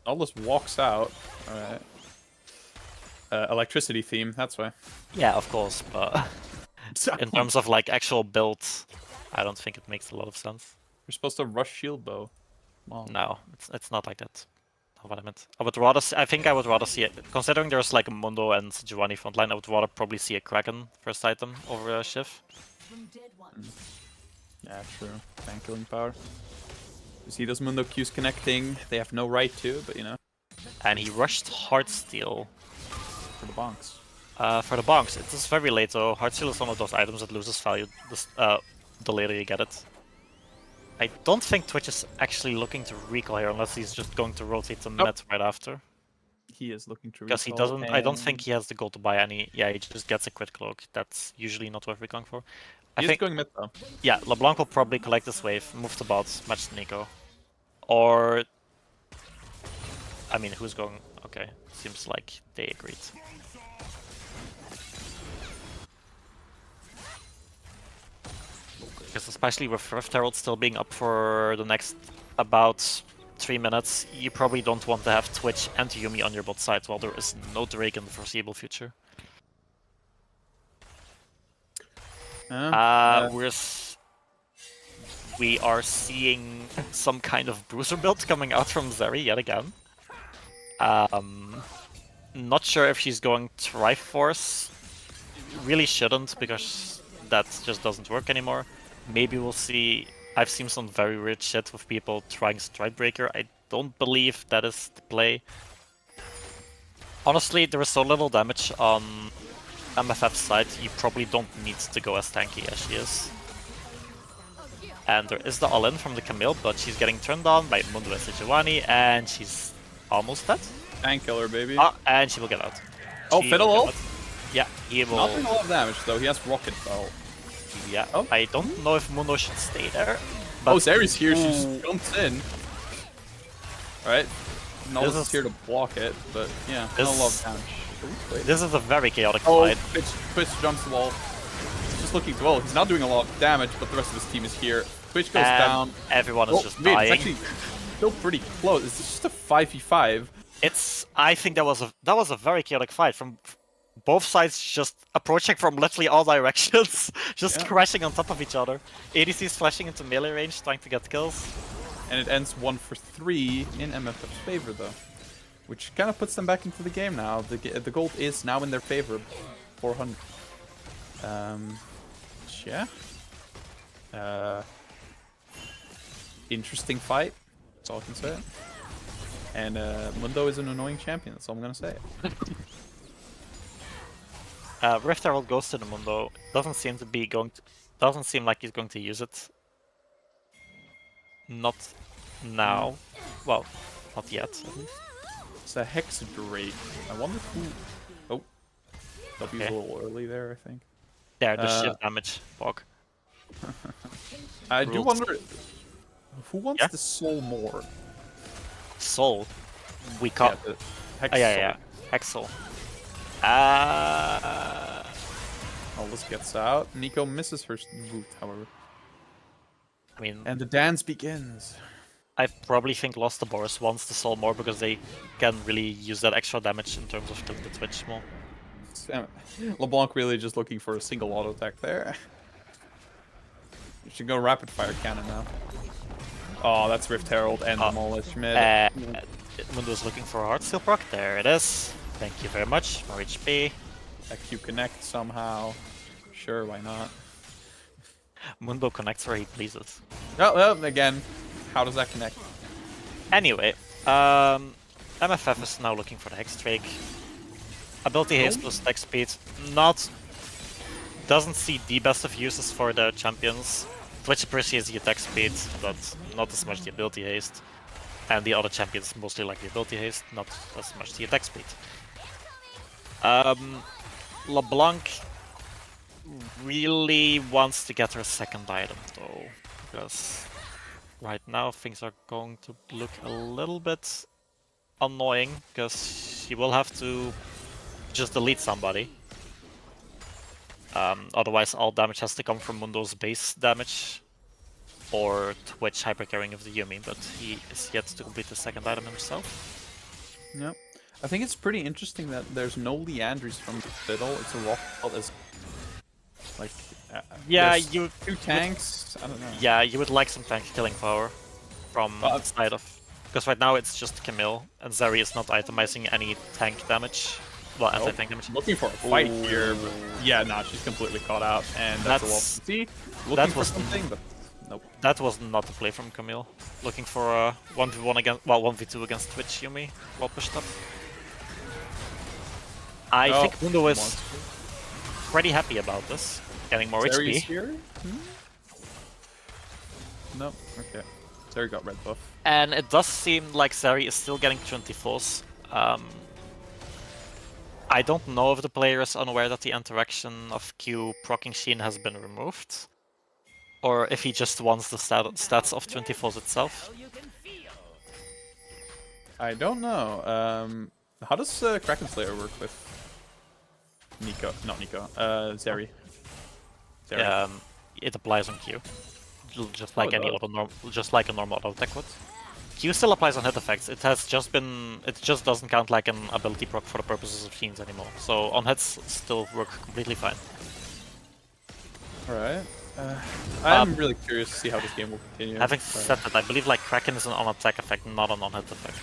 Speaker 1: Aldous walks out. Alright. Electricity theme, that's why.
Speaker 2: Yeah, of course, but in terms of like actual build, I don't think it makes a lot of sense.
Speaker 1: You're supposed to rush shield bow. Wow.
Speaker 2: No, it's not like that. Not what I meant. I think I would rather see it. Considering there's like a Mundo and Sejuani frontline, I would rather probably see a Kraken first item over a Shiv.
Speaker 1: Yeah, true. Tank killing power. You see those Mundo Qs connecting. They have no right to, but you know.
Speaker 2: And he rushed Heartsteel.
Speaker 1: For the bonks.
Speaker 2: For the bonks. It is very late though. Heartsteel is one of those items that loses value the later you get it. I don't think Twitch is actually looking to recall here unless he's just going to rotate the mid right after.
Speaker 1: He is looking to recall.
Speaker 2: Because he doesn't. I don't think he has the gold to buy any. Yeah, he just gets a crit cloak. That's usually not worth recalling for. I think
Speaker 1: going mid though.
Speaker 2: Yeah, LeBlanc will probably collect this wave, move the bot, match Nico. Or I mean, who's going? Okay, seems like they agreed. Because especially with Rift Herald still being up for the next about 3 minutes, you probably don't want to have Twitch and Yumi on your bot side while there is no Drake in the foreseeable future. We are seeing some kind of bruiser build coming out from Zeri yet again. Not sure if she's going Triforce. Really shouldn't, because that just doesn't work anymore. Maybe we'll see. I've seen some very weird shit with people trying Stridebreaker. I don't believe that is the play. Honestly, there is so little damage on MFF's side, you probably don't need to go as tanky as she is. And there is the all-in from the Camille, but she's getting turned on by Mundo and Sejuani, and she's almost dead.
Speaker 1: Tank killer, baby.
Speaker 2: And she will get out.
Speaker 1: Oh,
Speaker 2: She
Speaker 1: Fiddle
Speaker 2: will get
Speaker 1: ult?
Speaker 2: out. Yeah, he will.
Speaker 1: Not doing a lot of damage, though. He has rocket though.
Speaker 2: Yeah,
Speaker 1: Oh.
Speaker 2: I don't know if Mundo should stay there. But
Speaker 1: Oh, Zeri's here. She just jumps in. Alright. Nola's is here to block it, but yeah, not a lot of damage. Ooh, wait.
Speaker 2: this is a very chaotic
Speaker 1: Oh,
Speaker 2: fight.
Speaker 1: Twitch jumps the wall. He's just looking well. He's not doing a lot of damage, but the rest of his team is here. Twitch goes
Speaker 2: And
Speaker 1: down.
Speaker 2: everyone is just dying.
Speaker 1: It's actually still pretty close. It's just a 5v5.
Speaker 2: I think that was a very chaotic fight from both sides, just approaching from literally all directions, just crashing on top of each other. ADCs flashing into melee range, trying to get kills.
Speaker 1: And it ends 1-for-3 in MFF's favor, though. Which kind of puts them back into the game now. The gold is now in their favor. 400. Yeah. Interesting fight. That's all I can say. And Mundo is an annoying champion. That's all I'm gonna say.
Speaker 2: Rift Herald goes to the Mundo. Doesn't seem like he's going to use it. Not now. Well, not yet, at least.
Speaker 1: It's a Hex Drake. I wonder who. Oh, W's a little early there, I think.
Speaker 2: There, the shield damage, Bog.
Speaker 1: I do
Speaker 2: Rules.
Speaker 1: wonder who wants the soul more.
Speaker 2: Soul. We caught.
Speaker 1: Yeah, the Hex
Speaker 2: yeah. Hexel.
Speaker 1: Aldous gets out. Nico misses her boot, however.
Speaker 2: I mean,
Speaker 1: And the dance begins.
Speaker 2: I probably think Lost the Boris wants the soul more because they can really use that extra damage in terms of killing the Twitch more.
Speaker 1: LeBlanc really just looking for a single auto attack there. You should go rapid fire cannon now. Oh, that's Rift Herald and Demolish mid.
Speaker 2: Mundo's looking for a hard steel proc. There it is. Thank you very much. More HP.
Speaker 1: That Q connect somehow. Sure, why not?
Speaker 2: Mundo connects where he pleases.
Speaker 1: Oh, again, how does that connect?
Speaker 2: Anyway, MFF is now looking for the Hex Drake. Ability haste plus attack speed. Doesn't see the best of uses for the champions. Twitch appreciates the attack speed, but not as much the ability haste. And the other champions mostly like the ability haste, not as much the attack speed. LeBlanc really wants to get her second item though, because right now things are going to look a little bit annoying, because she will have to just delete somebody. Otherwise all damage has to come from Mundo's base damage or Twitch hypercarrying of the Yumi, but he is yet to complete the second item himself.
Speaker 1: Yep. I think it's pretty interesting that there's no Leandries from the Fiddle. It's a rock as like
Speaker 2: yeah,
Speaker 1: two tanks. I don't know.
Speaker 2: Yeah, you would like some tank killing power from the side of, because right now it's just Camille and Zeri is not itemizing any tank damage. Well, anti-tank damage.
Speaker 1: Looking for a fight here, but yeah, nah, she's completely caught out, and that's a wall. See, looking for something, but nope.
Speaker 2: That was not the play from Camille. Looking for a 1v1 against, well, 1v2 against Twitch Yumi, well pushed up. I think Mundo is pretty happy about this, getting more
Speaker 1: Zeri's
Speaker 2: HP.
Speaker 1: Here? Nope. Okay. Zeri got red buff.
Speaker 2: And it does seem like Zeri is still getting 24s. I don't know if the player is unaware that the interaction of Q proccing Sheen has been removed, or if he just wants the stats of 24s itself.
Speaker 1: I don't know. How does Kraken Slayer work with Nico? Not Nico. Zeri.
Speaker 2: It applies on Q, just like any other just like a normal auto attack would. Q still applies on hit effects. It just doesn't count like an ability proc for the purposes of Sheens anymore. So on hits still work completely fine.
Speaker 1: Alright. I'm really curious to see how this game will continue.
Speaker 2: Having said that, I believe like Kraken is an on-attack effect, not an on-hit effect.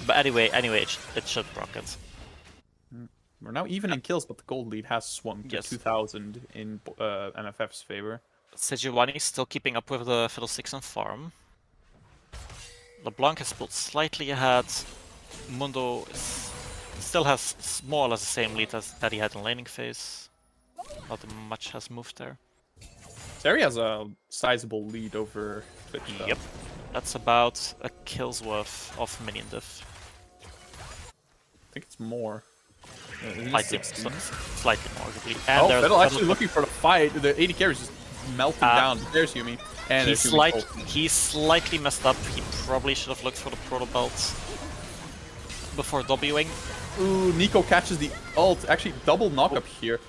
Speaker 2: But anyway, it should proc it.
Speaker 1: We're now even in kills, but the gold lead has swung to 2,000 in MFF's favor.
Speaker 2: Sejuani is still keeping up with the Fiddlesticks and farm. LeBlanc has pulled slightly ahead. Mundo still has more or less the same lead as that he had in laning phase. Not much has moved there.
Speaker 1: Terry has a sizable lead over Twitch. Though.
Speaker 2: Yep. That's about a kill's worth of minion diff.
Speaker 1: I think it's more.
Speaker 2: Slightly more, arguably.
Speaker 1: And Fiddle actually looking for the fight. The 80 carries just melting down. There's Yumi. And
Speaker 2: he's slightly messed up. He probably should have looked for the proto belt before Wing.
Speaker 1: Ooh, Nico catches the ult. Actually, double knock up here.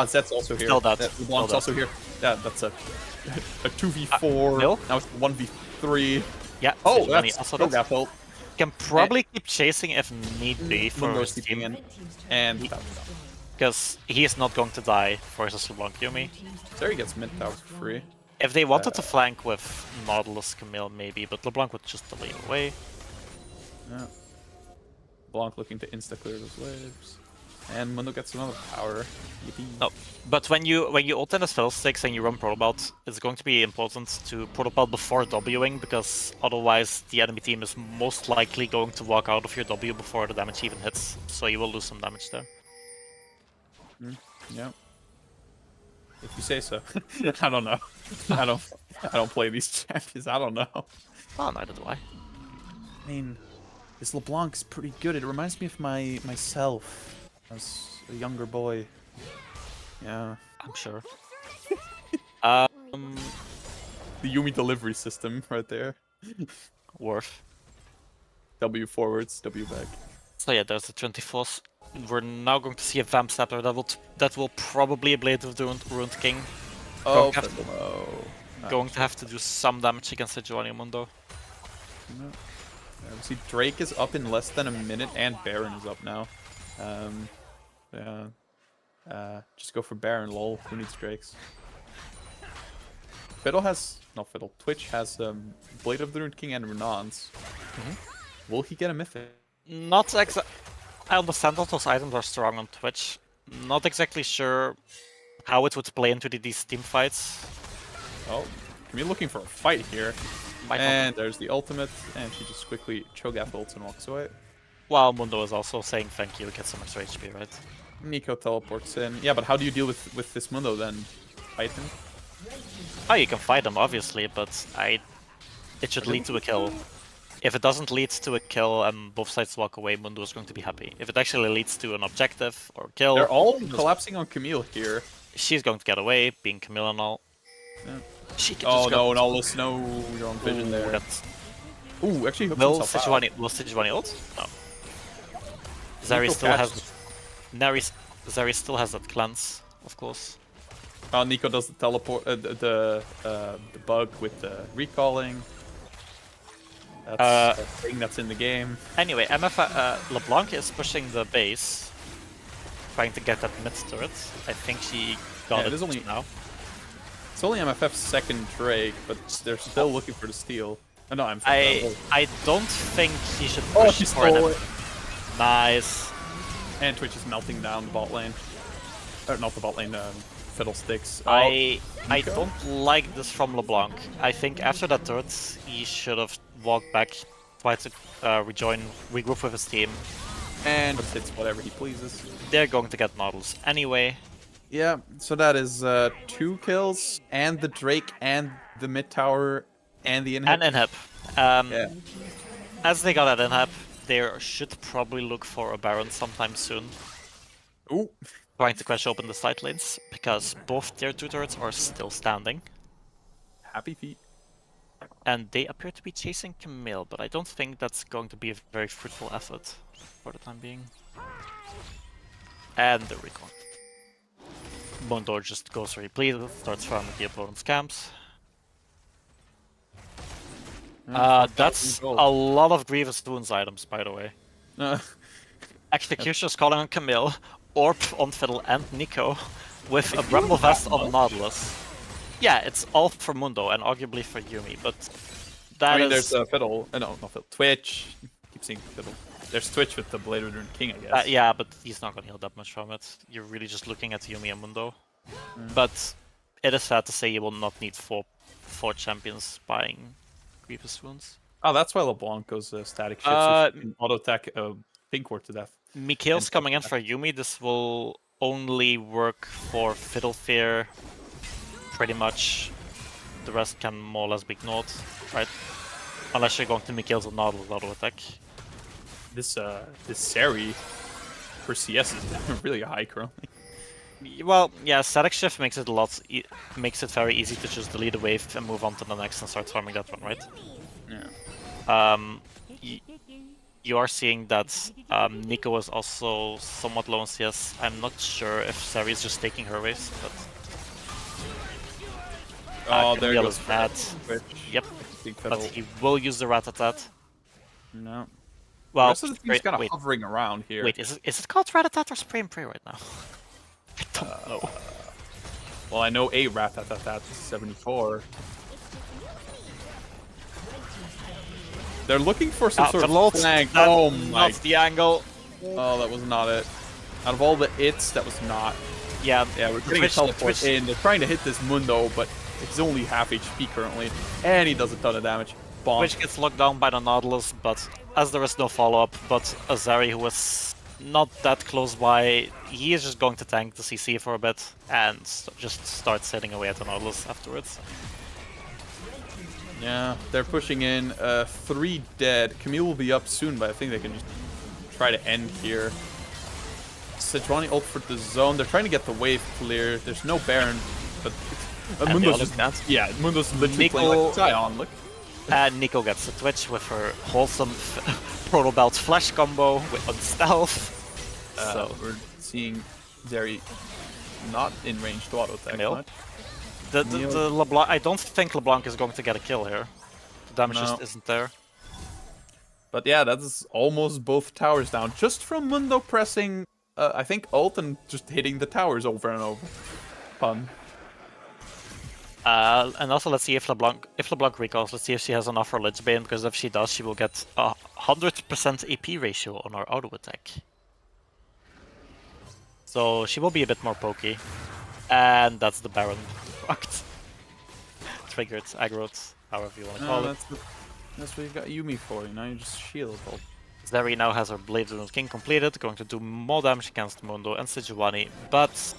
Speaker 1: Zed's also here.
Speaker 2: Still that.
Speaker 1: LeBlanc's also here. Yeah, that's a 2v4.
Speaker 2: No?
Speaker 1: Now it's 1v3.
Speaker 2: Yeah.
Speaker 1: Oh, that's no gap ult.
Speaker 2: Can probably keep chasing if need be for his team.
Speaker 1: In. And
Speaker 2: because he is not going to die versus LeBlanc Yumi.
Speaker 1: There he gets mid tower for free.
Speaker 2: If they wanted to flank with Nautilus Camille, maybe, but LeBlanc would just delay away.
Speaker 1: Yeah. LeBlanc looking to insta-clear those waves. And Mundo gets another power. Yippee.
Speaker 2: No, but when you ult in his Fiddlesticks and you run Protobelt, it's going to be important to Protobelt before Wing, because otherwise the enemy team is most likely going to walk out of your W before the damage even hits, so you will lose some damage there.
Speaker 1: Yeah. If you say so. I don't know. I don't play these champions. I don't know.
Speaker 2: Oh, neither do I.
Speaker 1: I mean, this LeBlanc's pretty good. It reminds me of myself as a younger boy. Yeah.
Speaker 2: I'm sure.
Speaker 1: The Yumi delivery system right there.
Speaker 2: Worth.
Speaker 1: W forwards, W back.
Speaker 2: So yeah, there's the 24th. We're now going to see a Vamp Scepter that will probably Blade of the Ruined King.
Speaker 1: Oh,
Speaker 2: going to have to do some damage against the Giovanni Mundo.
Speaker 1: No. See, Drake is up in less than a minute, and Baron is up now. Yeah. Just go for Baron, lol. Who needs Drakes? Twitch has Blade of the Ruined King and Renans. Will he get a mythic?
Speaker 2: Not exactly. I understand that those items are strong on Twitch. Not exactly sure how it would play into these team fights.
Speaker 1: Oh, Camille looking for a fight here. And there's the ultimate, and she just quickly Cho'Gath ults and walks away.
Speaker 2: While Mundo is also saying thank you, get some extra HP, right?
Speaker 1: Nico teleports in. Yeah, but how do you deal with this Mundo then? Fight him?
Speaker 2: Oh, you can fight him, obviously, but it should lead to a kill. If it doesn't lead to a kill and both sides walk away, Mundo is going to be happy. If it actually leads to an objective or kill...
Speaker 1: They're all collapsing on Camille here.
Speaker 2: She's going to get away, being Camille and all.
Speaker 1: Yeah.
Speaker 2: She can
Speaker 1: just no, Nautilus, no, your own vision there. Ooh, actually hooks himself out.
Speaker 2: Will Sejuani ult? No. Zeri still has... Zeri still has that cleanse, of course.
Speaker 1: Nico does the teleport, the bug with the recalling. That's a thing that's in the game.
Speaker 2: Anyway, LeBlanc is pushing the base, trying to get that mid turret. I think she got it now.
Speaker 1: It's only MFF's second Drake, but they're still looking for the steal. Oh, no,
Speaker 2: I don't think he should push for it. Nice.
Speaker 1: And Twitch is melting down the bot lane. Not the bot lane, Fiddlesticks.
Speaker 2: I don't like this from LeBlanc. I think after that turret, he should have walked back, tried to regroup with his team.
Speaker 1: And just hits whatever he pleases.
Speaker 2: They're going to get Nautilus anyway.
Speaker 1: Yeah, so that is 2 kills, and the Drake, and the mid tower, and the Inhib.
Speaker 2: And Inhib.
Speaker 1: Yeah.
Speaker 2: As they got at Inhib, they should probably look for a Baron sometime soon.
Speaker 1: Ooh.
Speaker 2: Trying to crash open the side lanes, because both their 2 turrets are still standing.
Speaker 1: Happy feet.
Speaker 2: And they appear to be chasing Camille, but I don't think that's going to be a very fruitful effort for the time being. And the recon. Mundo just goes for replete, starts farming the opponent's camps. That's a lot of Grievous Wounds items, by the way. Executioner's calling on Camille, Orb on Fiddle and Nico, with a Bramble Vest on Nautilus. Yeah, it's all for Mundo and arguably for Yumi, but that
Speaker 1: there's Fiddle. No, not Fiddle. Twitch. Keep saying Fiddle. There's Twitch with the Blade of the Ruined King, I guess.
Speaker 2: Yeah, but he's not gonna heal that much from it. You're really just looking at Yumi and Mundo. But it is fair to say you will not need four champions buying Grievous Wounds.
Speaker 1: Oh, that's why LeBlanc goes static shift, so she can auto-attack Pink Ward to death.
Speaker 2: Mikhail's coming in for Yumi. This will only work for Fiddlefear, pretty much the rest can more or less be ignored, right? Unless you're going to make kills with Nautilus auto attack.
Speaker 1: This Sari for CS is really high currently.
Speaker 2: Well, yeah, static shift makes it makes it very easy to just delete a wave and move on to the next and start farming that one, right?
Speaker 1: Yeah.
Speaker 2: You are seeing that Nico is also somewhat low on CS. I'm not sure if Sari is just taking her waves, but
Speaker 1: Oh, there
Speaker 2: Camille
Speaker 1: goes
Speaker 2: is mad. Yep, but he will use the Rat-a-tat.
Speaker 1: No.
Speaker 2: Well,
Speaker 1: the rest of the team's kind of hovering around here.
Speaker 2: Wait, is it called Rat-a-tat or Spray and Pray right now? I don't know.
Speaker 1: Well, I know a Rat-a-tat 74. They're looking for some sort of flank. Oh my!
Speaker 2: Not the angle.
Speaker 1: Oh, that was not it. Out of all the its, that was not.
Speaker 2: Yeah,
Speaker 1: we're getting a teleport in. They're trying to hit this Mundo, but he's only half HP currently, and he does a ton of damage. Bomb.
Speaker 2: Which gets locked down by the Nautilus, but as there is no follow-up, but Azari, who was not that close by, he is just going to tank the CC for a bit and just start sitting away at the Nautilus afterwards.
Speaker 1: Yeah, they're pushing in. 3 dead. Camille will be up soon, but I think they can just try to end here. Sejuani ult for the zone. They're trying to get the wave clear. There's no Baron, but Mundo's just Mundo's literally playing like Zion. Look.
Speaker 2: And Nico gets the Twitch with her wholesome Proto Belt flash combo on stealth.
Speaker 1: So we're seeing Zeri not in range to auto attack much.
Speaker 2: The LeBlanc, I don't think LeBlanc is going to get a kill here. The damage just isn't there.
Speaker 1: But yeah, that's almost both towers down. Just from Mundo pressing, I think, ult and just hitting the towers over and over. Fun.
Speaker 2: And also, let's see if LeBlanc recalls. Let's see if she has enough for Lich Bane, because if she does, she will get a 100% AP ratio on her auto attack. So she will be a bit more pokey. And that's the Baron. Triggered, aggroed, however you want to call it.
Speaker 1: That's what you got Yumi for, you know, you just shield ult.
Speaker 2: Zeri now has her Blade of the King completed, going to do more damage against Mundo and Sejuani, but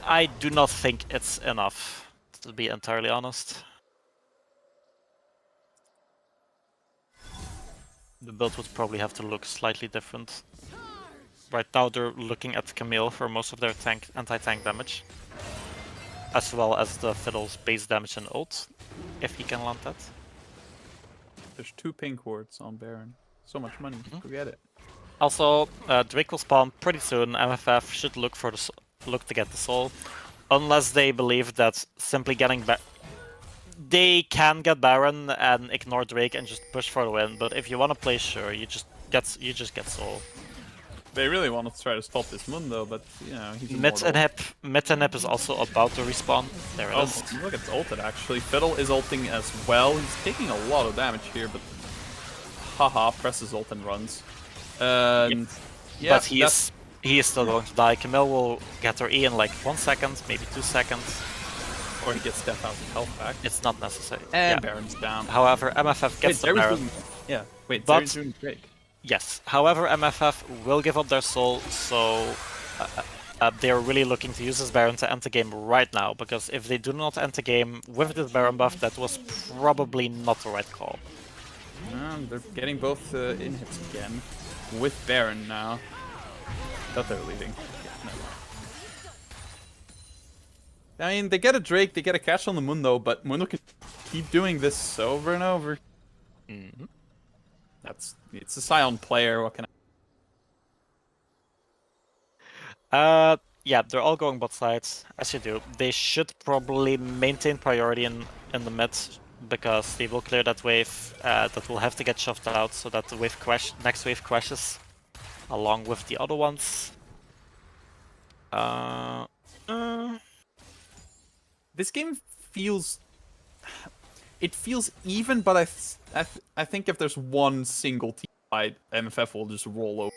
Speaker 2: I do not think it's enough, to be entirely honest. The build would probably have to look slightly different. Right now they're looking at Camille for most of their anti-tank damage, as well as the Fiddle's base damage and ult, if he can land that.
Speaker 1: There's 2 pink wards on Baron. So much money, forget it.
Speaker 2: Also, Drake will spawn pretty soon. MFF should look to get the soul, unless they believe that simply getting back, they can get Baron and ignore Drake and just push for the win. But if you want to play sure, you just get soul.
Speaker 1: They really want to try to stop this Mundo, but you know he's
Speaker 2: Mid and Hip is also about to respawn. There it is.
Speaker 1: Look, it's ulted actually. Fiddle is ulting as well. He's taking a lot of damage here, but haha, presses ult and runs. And yeah,
Speaker 2: but he is still going to die. Camille will get her E in like 1 second, maybe 2 seconds.
Speaker 1: Or he gets death out of health back.
Speaker 2: It's not necessary.
Speaker 1: And Baron's down.
Speaker 2: However, MFF gets the Baron.
Speaker 1: Zeri's doing Drake.
Speaker 2: Yes. However, MFF will give up their soul, so they're really looking to use this Baron to end the game right now, because if they do not end the game with this Baron buff, that was probably not the right call.
Speaker 1: They're getting both inhibs again, with Baron now. Thought they were leaving. Yeah, no. I mean, they get a Drake, they get a catch on the Mundo, but Mundo can keep doing this over and over. It's a Scion player, what can
Speaker 2: I... yeah, they're all going bot sides, as you do. They should probably maintain priority in the mid, because they will clear that wave that will have to get shoved out, so that the next wave crashes along with the other ones.
Speaker 1: This game feels... It feels even, but I think if there's one single team fight, MFF will just roll over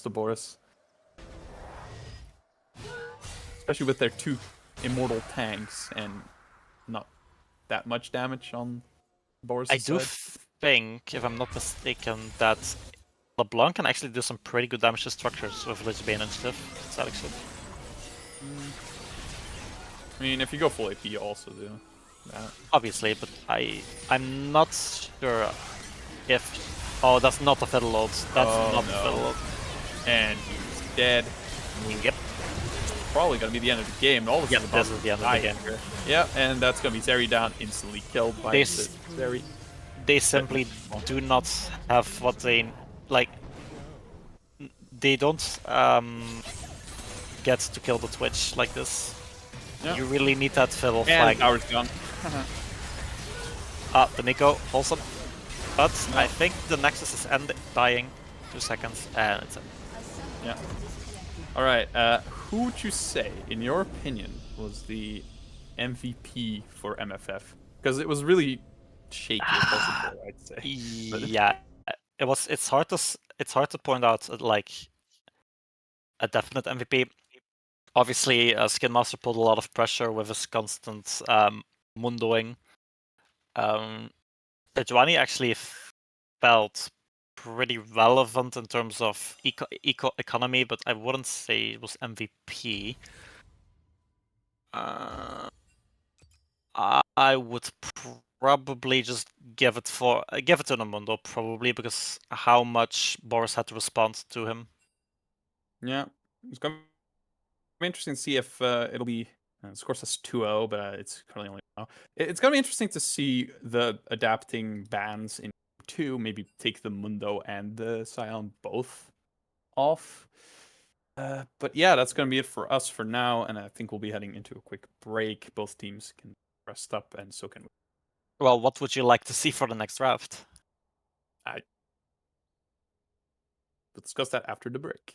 Speaker 1: the Boris. Especially with their 2 immortal tanks and not that much damage on Boris'
Speaker 2: I
Speaker 1: side.
Speaker 2: do think, if I'm not mistaken, that LeBlanc can actually do some pretty good damage to structures with Lich Bane and stuff.
Speaker 1: I mean, if you go full AP, you also do that.
Speaker 2: Obviously, but I'm not sure if... Oh, that's not a fiddle load. That's not a fiddle load.
Speaker 1: And he's dead.
Speaker 2: Yep.
Speaker 1: Probably gonna be the end of the game. All of a
Speaker 2: Yep,
Speaker 1: sudden,
Speaker 2: this is the end of the game.
Speaker 1: Yeah, and that's gonna be Zeri down, instantly killed by
Speaker 2: This-
Speaker 1: the Zeri.
Speaker 2: They simply do not have what they like. They don't get to kill the Twitch like this.
Speaker 1: Yeah.
Speaker 2: You really need that fiddle
Speaker 1: And
Speaker 2: flag.
Speaker 1: ours gone.
Speaker 2: The Nico also. But I think the Nexus is dying. 2 seconds and it's
Speaker 1: Yeah. All right. Who would you say, in your opinion, was the MVP for MFF? Because it was really shaky across the board, I'd say.
Speaker 2: Yeah, it's hard to point out like a definite MVP. Obviously, Skin Master pulled a lot of pressure with his constant mundoing. Sejuani actually felt pretty relevant in terms of economy, but I wouldn't say it was MVP. I would probably just give it to Namundo, probably, because how much Boris had to respond to him.
Speaker 1: Yeah, it's gonna be interesting to see if it'll be. Of course, that's 2-0, but it's currently only 0. It's gonna be interesting to see the adapting bans in 2. Maybe take the Mundo and the Scion both off. But yeah, that's gonna be it for us for now, and I think we'll be heading into a quick break. Both teams can rest up, and so can we.
Speaker 2: Well, what would you like to see for the next draft?
Speaker 1: We'll discuss that after the break.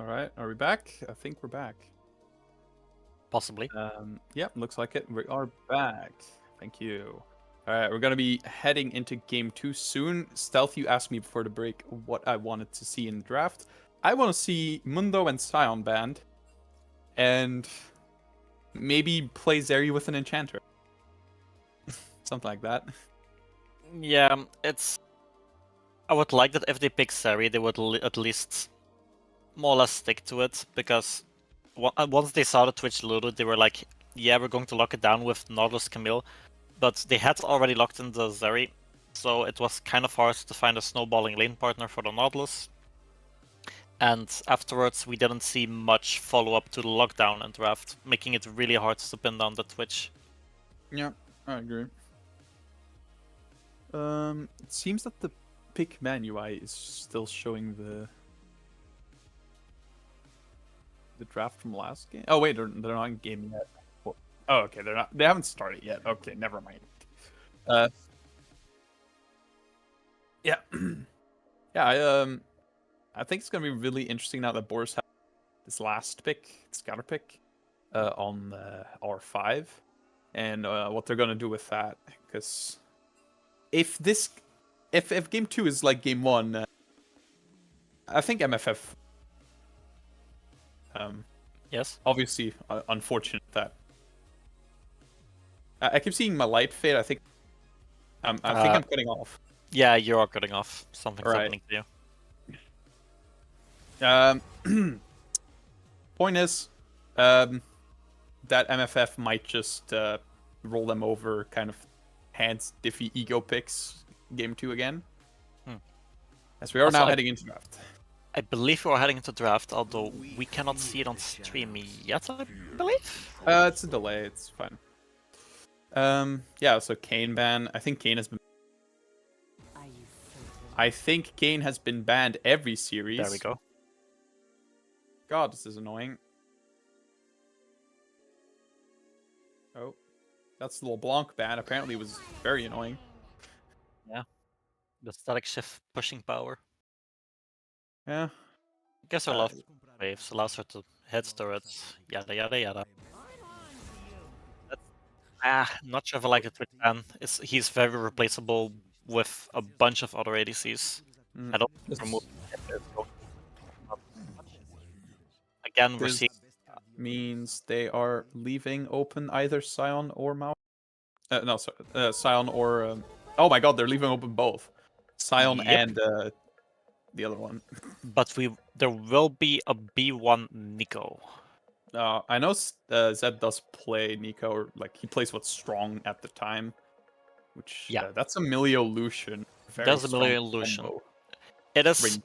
Speaker 1: All right, are we back? I think we're back.
Speaker 2: Possibly.
Speaker 1: Yeah, looks like it. We are back. Thank you. All right, we're gonna be heading into game 2 soon. Stealth, you asked me before the break what I wanted to see in the draft. I want to see Mundo and Scion banned, and maybe play Zeri with an enchanter, something like that.
Speaker 2: Yeah, it's. I would like that if they pick Sari, they would at least more or less stick to it, because once they saw the Twitch Ludo, they were like, yeah, we're going to lock it down with Nautilus Camille, but they had already locked in the Zeri, so it was kind of hard to find a snowballing lane partner for the Nautilus. And afterwards, we didn't see much follow-up to the lockdown and draft, making it really hard to pin down the Twitch.
Speaker 1: Yeah, I agree. It seems that the pick man UI is still showing the draft from last game. Oh wait, they're not in game yet. Oh, okay, they're not. They haven't started yet. Okay, never mind. Yeah, yeah. I think it's gonna be really interesting now that Boris has this last pick, scatter pick, on R5, and what they're gonna do with that. Because if game 2 is like game 1, I think MFF.
Speaker 2: Yes.
Speaker 1: Obviously, unfortunate that. I keep seeing my light fade. I think I'm cutting off.
Speaker 2: Yeah, you are cutting off. Something's happening to
Speaker 1: you. Point is, that MFF might just roll them over, kind of hands diffy ego picks game 2 again. As we are also, now heading into draft.
Speaker 2: I believe we are heading into draft, although we cannot see it on stream yet, I believe?
Speaker 1: It's a delay, it's fine. Yeah, so Kayn ban. I think Kayn has been banned every series.
Speaker 2: There we go.
Speaker 1: God, this is annoying. Oh, that's the LeBlanc ban. Apparently, it was very annoying.
Speaker 2: Yeah, the static shift pushing power.
Speaker 1: Yeah.
Speaker 2: Guess her love waves allows her to hit turrets. Yada yada yada. Not sure if I like it with ban. He's very replaceable with a bunch of other ADCs. I don't remove again. We're seeing
Speaker 1: means they are leaving open either Scion or Mao. No, sorry, Scion or oh my God, they're leaving open both Scion and the other one.
Speaker 2: But there will be a B1 Nico.
Speaker 1: I know Zed does play Nico, or like he plays what's strong at the time, which that's a Milio Lucian.
Speaker 2: That's a Milio Lucian. It is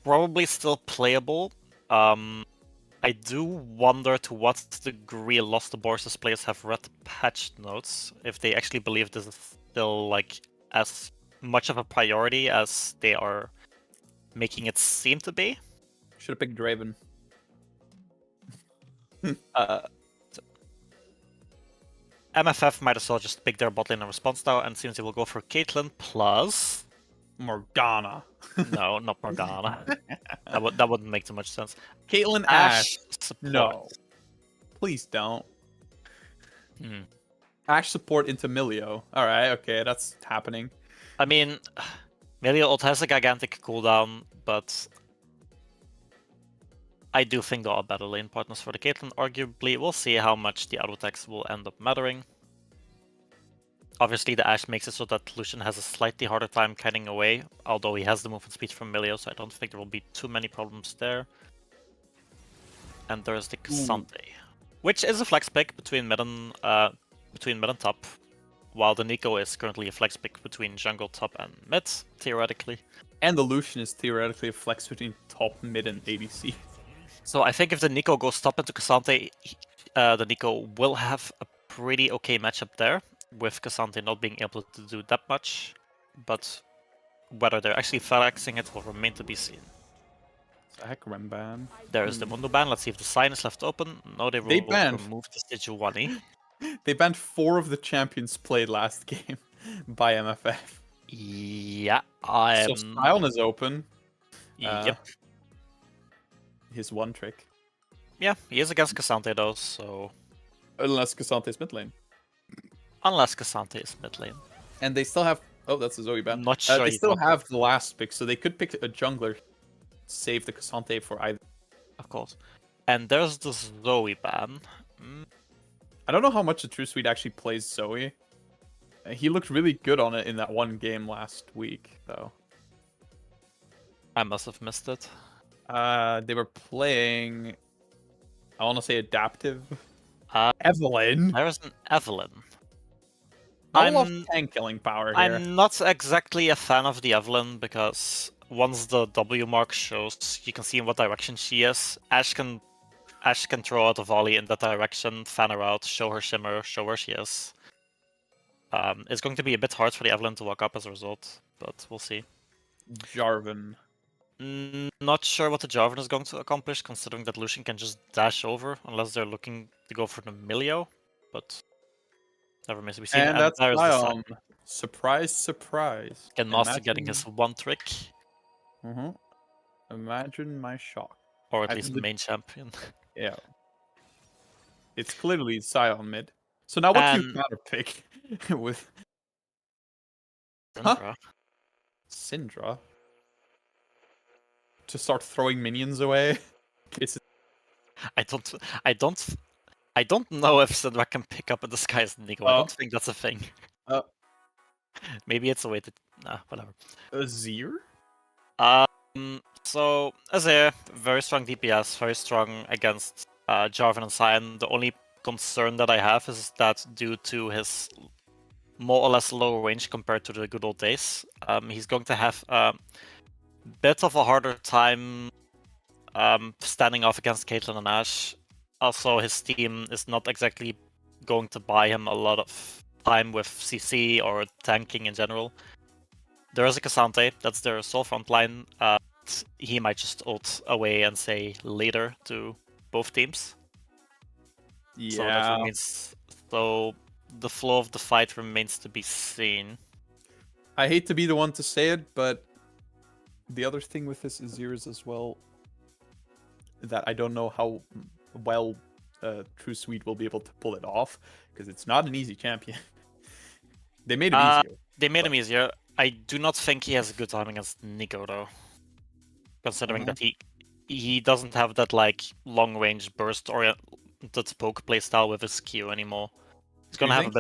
Speaker 2: probably still playable. I do wonder to what degree Lost to Boris' players have read the patch notes, if they actually believe this is still like as much of a priority as they are making it seem to be.
Speaker 1: Should have picked Draven.
Speaker 2: MFF might as well just pick their bot lane in response now, and seems they will go for Caitlyn plus
Speaker 1: Morgana.
Speaker 2: No, not Morgana. that wouldn't make too much sense.
Speaker 1: Caitlyn Ashe support. No, please don't. Ashe support into Milio. All right, okay, that's happening.
Speaker 2: I mean, Milio ult has a gigantic cooldown, but I do think there are better lane partners for the Caitlyn. Arguably, we'll see how much the auto attacks will end up mattering. Obviously, the Ashe makes it so that Lucian has a slightly harder time kiting away, although he has the movement speed from Milio, so I don't think there will be too many problems there. And there's the Cassandre, which is a flex pick between mid and top, while the Nico is currently a flex pick between jungle, top, and mid, theoretically.
Speaker 1: And the Lucian is theoretically a flex between top, mid, and ADC.
Speaker 2: So I think if the Nico goes top into Cassandre, the Nico will have a pretty okay matchup there, with Cassandre not being able to do that much, but whether they're actually flexing it will remain to be seen.
Speaker 1: Heck, Rem ban.
Speaker 2: There is the Mundo ban. Let's see if the sign is left open. No, they will remove the Sejuani.
Speaker 1: They banned 4 of the champions played last game by MFF.
Speaker 2: Yeah,
Speaker 1: So Scion is open.
Speaker 2: Yep.
Speaker 1: his one trick.
Speaker 2: Yeah, he is against Cassante though, so
Speaker 1: Unless Cassante's mid lane.
Speaker 2: unless Cassante is mid lane.
Speaker 1: And they still have... Oh, that's a Zoe ban.
Speaker 2: Not sure
Speaker 1: they
Speaker 2: he's
Speaker 1: still
Speaker 2: not-
Speaker 1: have the last pick, so they could pick a jungler. Save the Cassante for either.
Speaker 2: Of course. And there's the Zoe ban.
Speaker 1: I don't know how much the True Sweet actually plays Zoe. He looked really good on it in that one game last week, though.
Speaker 2: I must have missed it.
Speaker 1: They were playing... I want to say Adaptive.
Speaker 2: Uh,
Speaker 1: Evelyn.
Speaker 2: There's an Evelyn.
Speaker 1: Not a lot of tank killing power here.
Speaker 2: I'm not exactly a fan of the Evelyn because once the W mark shows, you can see in what direction she is. Ashe can throw out a volley in that direction, fan her out, show her shimmer, show where she is. It's going to be a bit hard for the Evelyn to walk up as a result, but we'll see.
Speaker 1: Jarvan.
Speaker 2: Not sure what the Jarvan is going to accomplish, considering that Lucian can just dash over, unless they're looking to go for the Milio, but never remains to be seen.
Speaker 1: And that's
Speaker 2: there's the
Speaker 1: Sion. Surprise, surprise.
Speaker 2: Ken Master getting his one trick.
Speaker 1: Imagine my shock.
Speaker 2: Or at least the main champion.
Speaker 1: Yeah. It's clearly Sion mid. So now what do you counter pick with
Speaker 2: Syndra?
Speaker 1: Syndra? To start throwing minions away?
Speaker 2: I don't know if Syndra can pick up in the skies Nico. I don't think that's a thing. Maybe it's a way to... Nah, whatever.
Speaker 1: Azir?
Speaker 2: So, Azir, very strong DPS, very strong against Jarvan and Sion. The only concern that I have is that due to his more or less low range compared to the good old days, he's going to have a bit of a harder time standing off against Caitlyn and Ashe. Also, his team is not exactly going to buy him a lot of time with CC or tanking in general. There is a Cassante, that's their sole front line. He might just ult away and say later to both teams.
Speaker 1: Yeah.
Speaker 2: So the flow of the fight remains to be seen.
Speaker 1: I hate to be the one to say it, but the other thing with this Azir is as well that I don't know how well True Sweet will be able to pull it off, because it's not an easy champion. They made him easier.
Speaker 2: They made him easier. I do not think he has a good time against Nico though, considering that he doesn't have that like long range burst oriented poke playstyle with his Q anymore. He's gonna have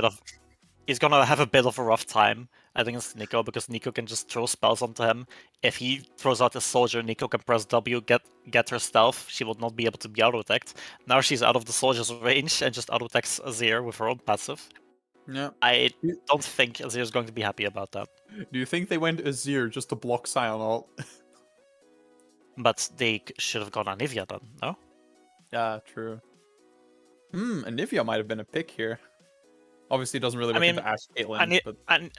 Speaker 2: a bit of a rough time, I think, against Nico, because Nico can just throw spells onto him. If he throws out his soldier, Nico can press W, get her stealth. She will not be able to be auto-attacked. Now she's out of the soldier's range and just auto-attacks Azir with her own passive.
Speaker 1: Yeah.
Speaker 2: I don't think Azir is going to be happy about that.
Speaker 1: Do you think they went Azir just to block Sion ult?
Speaker 2: But they should have gone Anivia then, no?
Speaker 1: Yeah, true. Anivia might have been a pick here. Obviously, it doesn't really work into Ashe Caitlyn.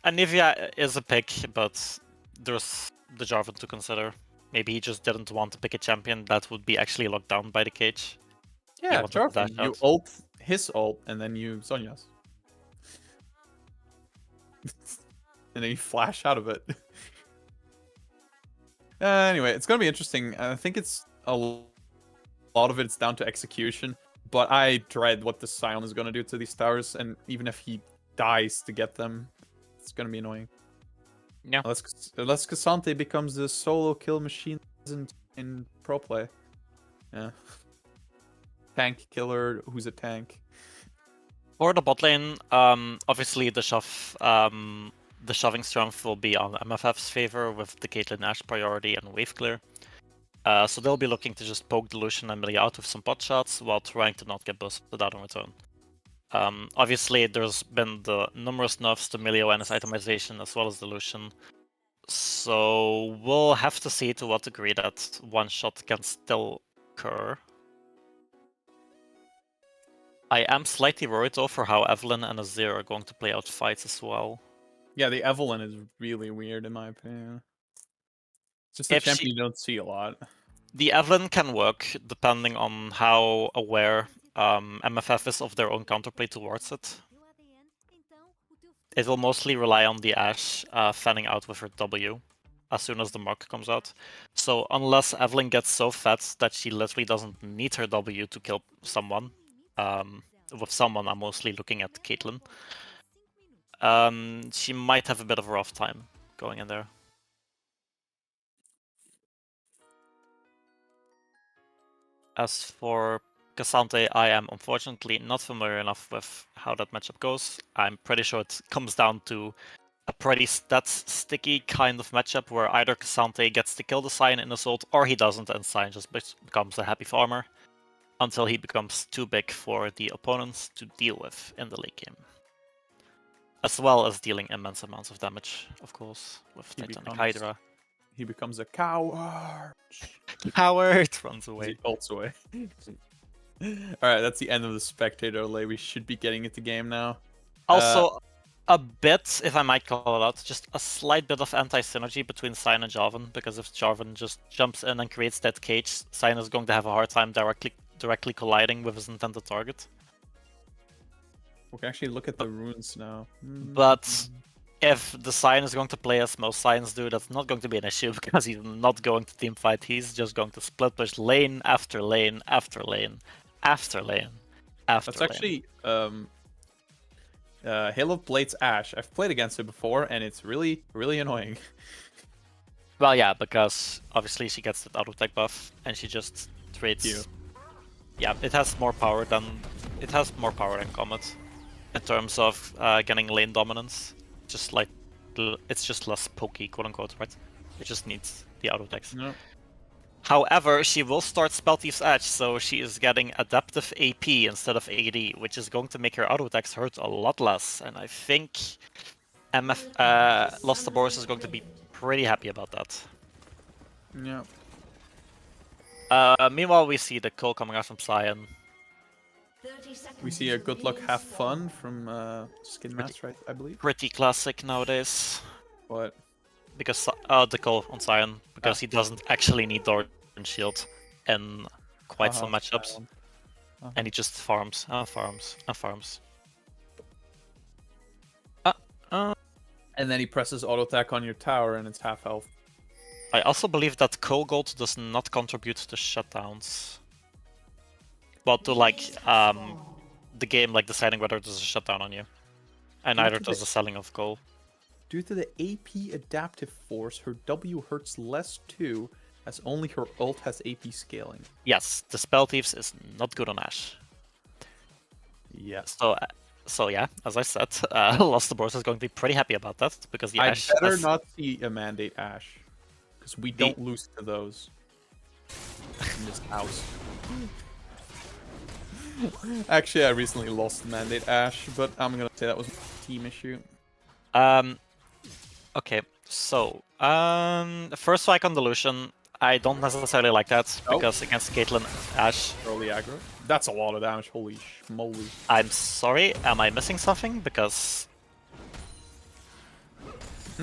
Speaker 2: Anivia is a pick, but there's the Jarvan to consider. Maybe he just didn't want to pick a champion that would be actually locked down by the cage.
Speaker 1: Yeah, Jarvan, you ult his ult, and then you Sonya's. And then you flash out of it. Anyway, it's going to be interesting. I think it's a lot of it's down to execution. But I dread what the Sion is going to do to these towers, and even if he dies to get them, it's going to be annoying.
Speaker 2: Yeah.
Speaker 1: Unless Cassante becomes the solo kill machine in pro play. Yeah. Tank killer, who's a tank.
Speaker 2: For the bot lane, obviously the shoving strength will be on MFF's favor with the Caitlyn Ashe priority and wave clear. So they'll be looking to just poke the Lucian and Millie out with some pot shots while trying to not get busted out in return. Obviously, there's been the numerous nerfs to Milio and his itemization as well as the Lucian. So we'll have to see to what degree that one shot can still occur. I am slightly worried though for how Evelyn and Azir are going to play out fights as well.
Speaker 1: Yeah, the Evelyn is really weird in my opinion. It's just a champion you don't see a lot.
Speaker 2: The Evelyn can work depending on how aware MFF is of their own counterplay towards it. It will mostly rely on the Ashe fanning out with her W. as soon as the mark comes out. So unless Evelyn gets so fat that she literally doesn't need her W to kill someone, with someone I'm mostly looking at Caitlyn, she might have a bit of a rough time going in there. As for Cassante, I am unfortunately not familiar enough with how that matchup goes. I'm pretty sure it comes down to a pretty stats sticky kind of matchup where either Cassante gets to kill the Scion in Assault or he doesn't, and Scion just becomes a happy farmer until he becomes too big for the opponents to deal with in the late game. As well as dealing immense amounts of damage, of course, with Titanic Hydra.
Speaker 1: He becomes a coward.
Speaker 2: Coward runs away.
Speaker 1: He ults away. Alright, that's the end of the spectator lay. We should be getting into game now.
Speaker 2: Also, a bit, if I might call it out, just a slight bit of anti-synergy between Scion and Jarvan, because if Jarvan just jumps in and creates that cage, Scion is going to have a hard time directly colliding with his intended target.
Speaker 1: We can actually look at the runes now.
Speaker 2: But if the Scion is going to play as most Scions do, that's not going to be an issue because he's not going to teamfight. He's just going to split push lane after lane after lane after lane after
Speaker 1: That's
Speaker 2: lane.
Speaker 1: actually Halo Blade's Ashe. I've played against it before, and it's really, really annoying.
Speaker 2: Well, yeah, because obviously she gets that auto tech buff, and she just trades. Yeah, it has more power than Comet in terms of getting lane dominance. Just like it's just less pokey, quote unquote, right? It just needs the auto attacks.
Speaker 1: No.
Speaker 2: However, she will start Spell Thief's Edge, so she is getting adaptive AP instead of AD, which is going to make her auto attacks hurt a lot less. And I think Lost Boris is going to be pretty happy about that.
Speaker 1: Yeah.
Speaker 2: Meanwhile, we see the call coming out from Scion.
Speaker 1: We see a good luck, have fun from Skin Master, I believe.
Speaker 2: Pretty classic nowadays.
Speaker 1: What?
Speaker 2: Because the call on Scion, because he doesn't actually need Dart and Shield in quite some matchups, and he just farms and farms and farms.
Speaker 1: And then he presses auto attack on your tower, and it's half health.
Speaker 2: I also believe that Coal Gold does not contribute to shutdowns. But to like the game, like deciding whether there's a shutdown on you, and neither does the selling of coal.
Speaker 1: Due to the AP adaptive force, her W hurts less too, as only her ult has AP scaling.
Speaker 2: Yes, the Spell Thieves is not good on Ashe.
Speaker 1: Yes.
Speaker 2: So yeah, as I said, Lost Boris is going to be pretty happy about that because the Ashe.
Speaker 1: I better not see a mandate Ashe, because we don't lose to those in this house. Actually, I recently lost the mandate Ashe, but I'm gonna say that was a team issue.
Speaker 2: Okay, so first strike on Dilution, I don't necessarily like that because against Caitlyn Ashe.
Speaker 1: Early aggro. That's a lot of damage. Holy moly!
Speaker 2: I'm sorry, am I missing something? Because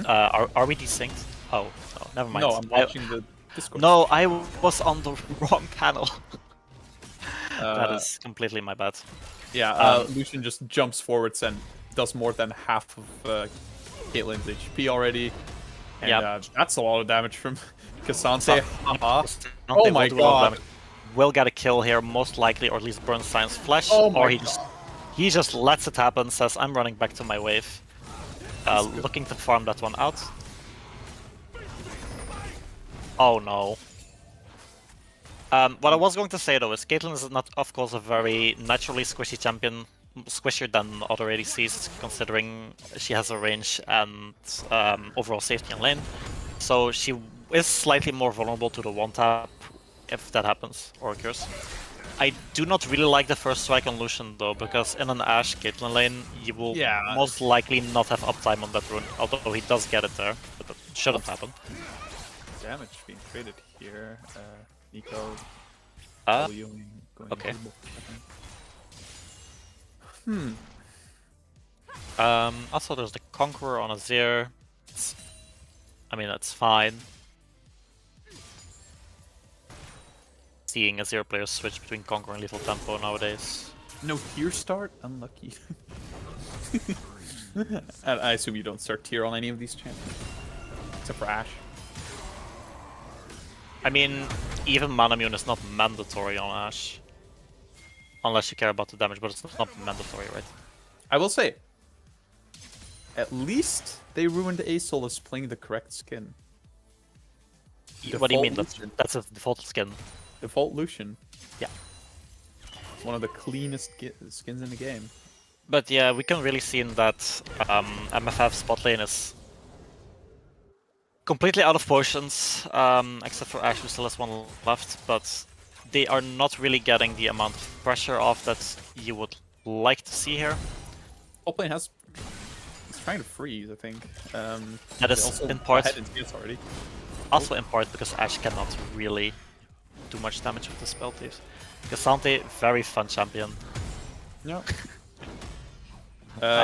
Speaker 2: are we desynced? Oh, no, never mind.
Speaker 1: No, I'm watching the Discord.
Speaker 2: No, I was on the wrong panel. That is completely my bad.
Speaker 1: Yeah, Lucian just jumps forwards and does more than half of Caitlyn's HP already. And that's a lot of damage from Cassante. Oh my god.
Speaker 2: Will get a kill here, most likely, or at least burn Scion's flesh.
Speaker 1: Oh my
Speaker 2: or
Speaker 1: god.
Speaker 2: he just lets it happen, says, I'm running back to my wave. Looking to farm that one out. Oh no. What I was going to say though is Caitlyn is not, of course, a very naturally squishy champion, squishier than other ADCs, considering she has a range and overall safety in lane. So she is slightly more vulnerable to the one-tap if that happens or occurs. I do not really like the first strike on Lucian though, because in an Ashe Caitlyn lane, you will most likely not have uptime on that rune, although he does get it there, but that shouldn't happen.
Speaker 1: Damage being traded here. Nico.
Speaker 2: Okay. Also, there's the Conqueror on Azir. I mean, that's fine. Seeing Azir players switch between Conqueror and Lethal Tempo nowadays.
Speaker 1: No tier start? Unlucky. And I assume you don't start tier on any of these champions. Except for Ashe.
Speaker 2: I mean, even Manamune is not mandatory on Ashe. Unless you care about the damage, but it's not mandatory, right?
Speaker 1: I will say, at least they ruined Asolus playing the correct skin.
Speaker 2: What do you mean?
Speaker 1: Lucian.
Speaker 2: That's a default skin.
Speaker 1: Default Lucian.
Speaker 2: Yeah.
Speaker 1: One of the cleanest skins in the game.
Speaker 2: But yeah, we can really see in that MFF spot lane is completely out of potions, except for Ashe, who still has one left, but they are not really getting the amount of pressure off that you would like to see here.
Speaker 1: Top lane he's trying to freeze, I think.
Speaker 2: That is in part
Speaker 1: already.
Speaker 2: Also in part because Ashe cannot really do much damage with the spell thieves. Cassante, very fun champion.
Speaker 1: Yeah.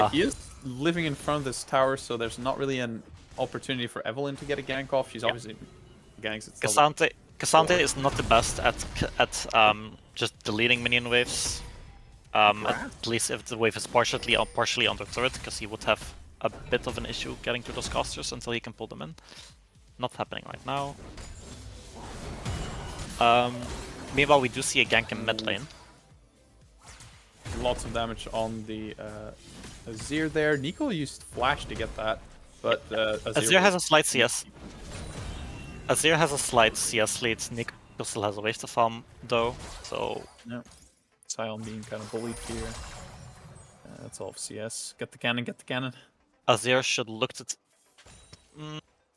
Speaker 1: He is living in front of this tower, so there's not really an opportunity for Evelyn to get a gank off. She's obviously ganks.
Speaker 2: Cassante is not the best at just deleting minion waves. At least if the wave is partially under turret, because he would have a bit of an issue getting to those casters until he can pull them in. Not happening right now. Meanwhile, we do see a gank in mid lane.
Speaker 1: Lots of damage on the Azir there. Nico used Flash to get that, but
Speaker 2: Azir has a slight CS. Azir has a slight CS lead. Nico still has a waste to farm though, so...
Speaker 1: Yeah. Sion being kind of bullied here. That's all of CS. Get the cannon, get the cannon.
Speaker 2: Azir should look to...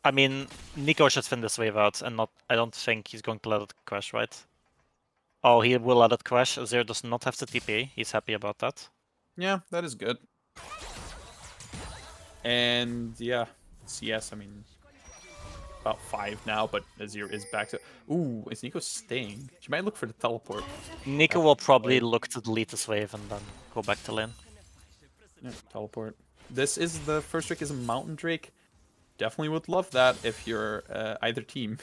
Speaker 2: I mean, Nico should fin this wave out, and not. I don't think he's going to let it crash, right? Oh, he will let it crash. Azir does not have to TP. He's happy about that.
Speaker 1: Yeah, that is good. And yeah, CS, I mean, about 5 now, but Azir is back to... Ooh, is Nico staying? She might look for the teleport.
Speaker 2: Nico will probably look to delete this wave and then go back to lane.
Speaker 1: Yeah, teleport. This is the first Drake is a Mountain Drake. Definitely would love that if you're either team.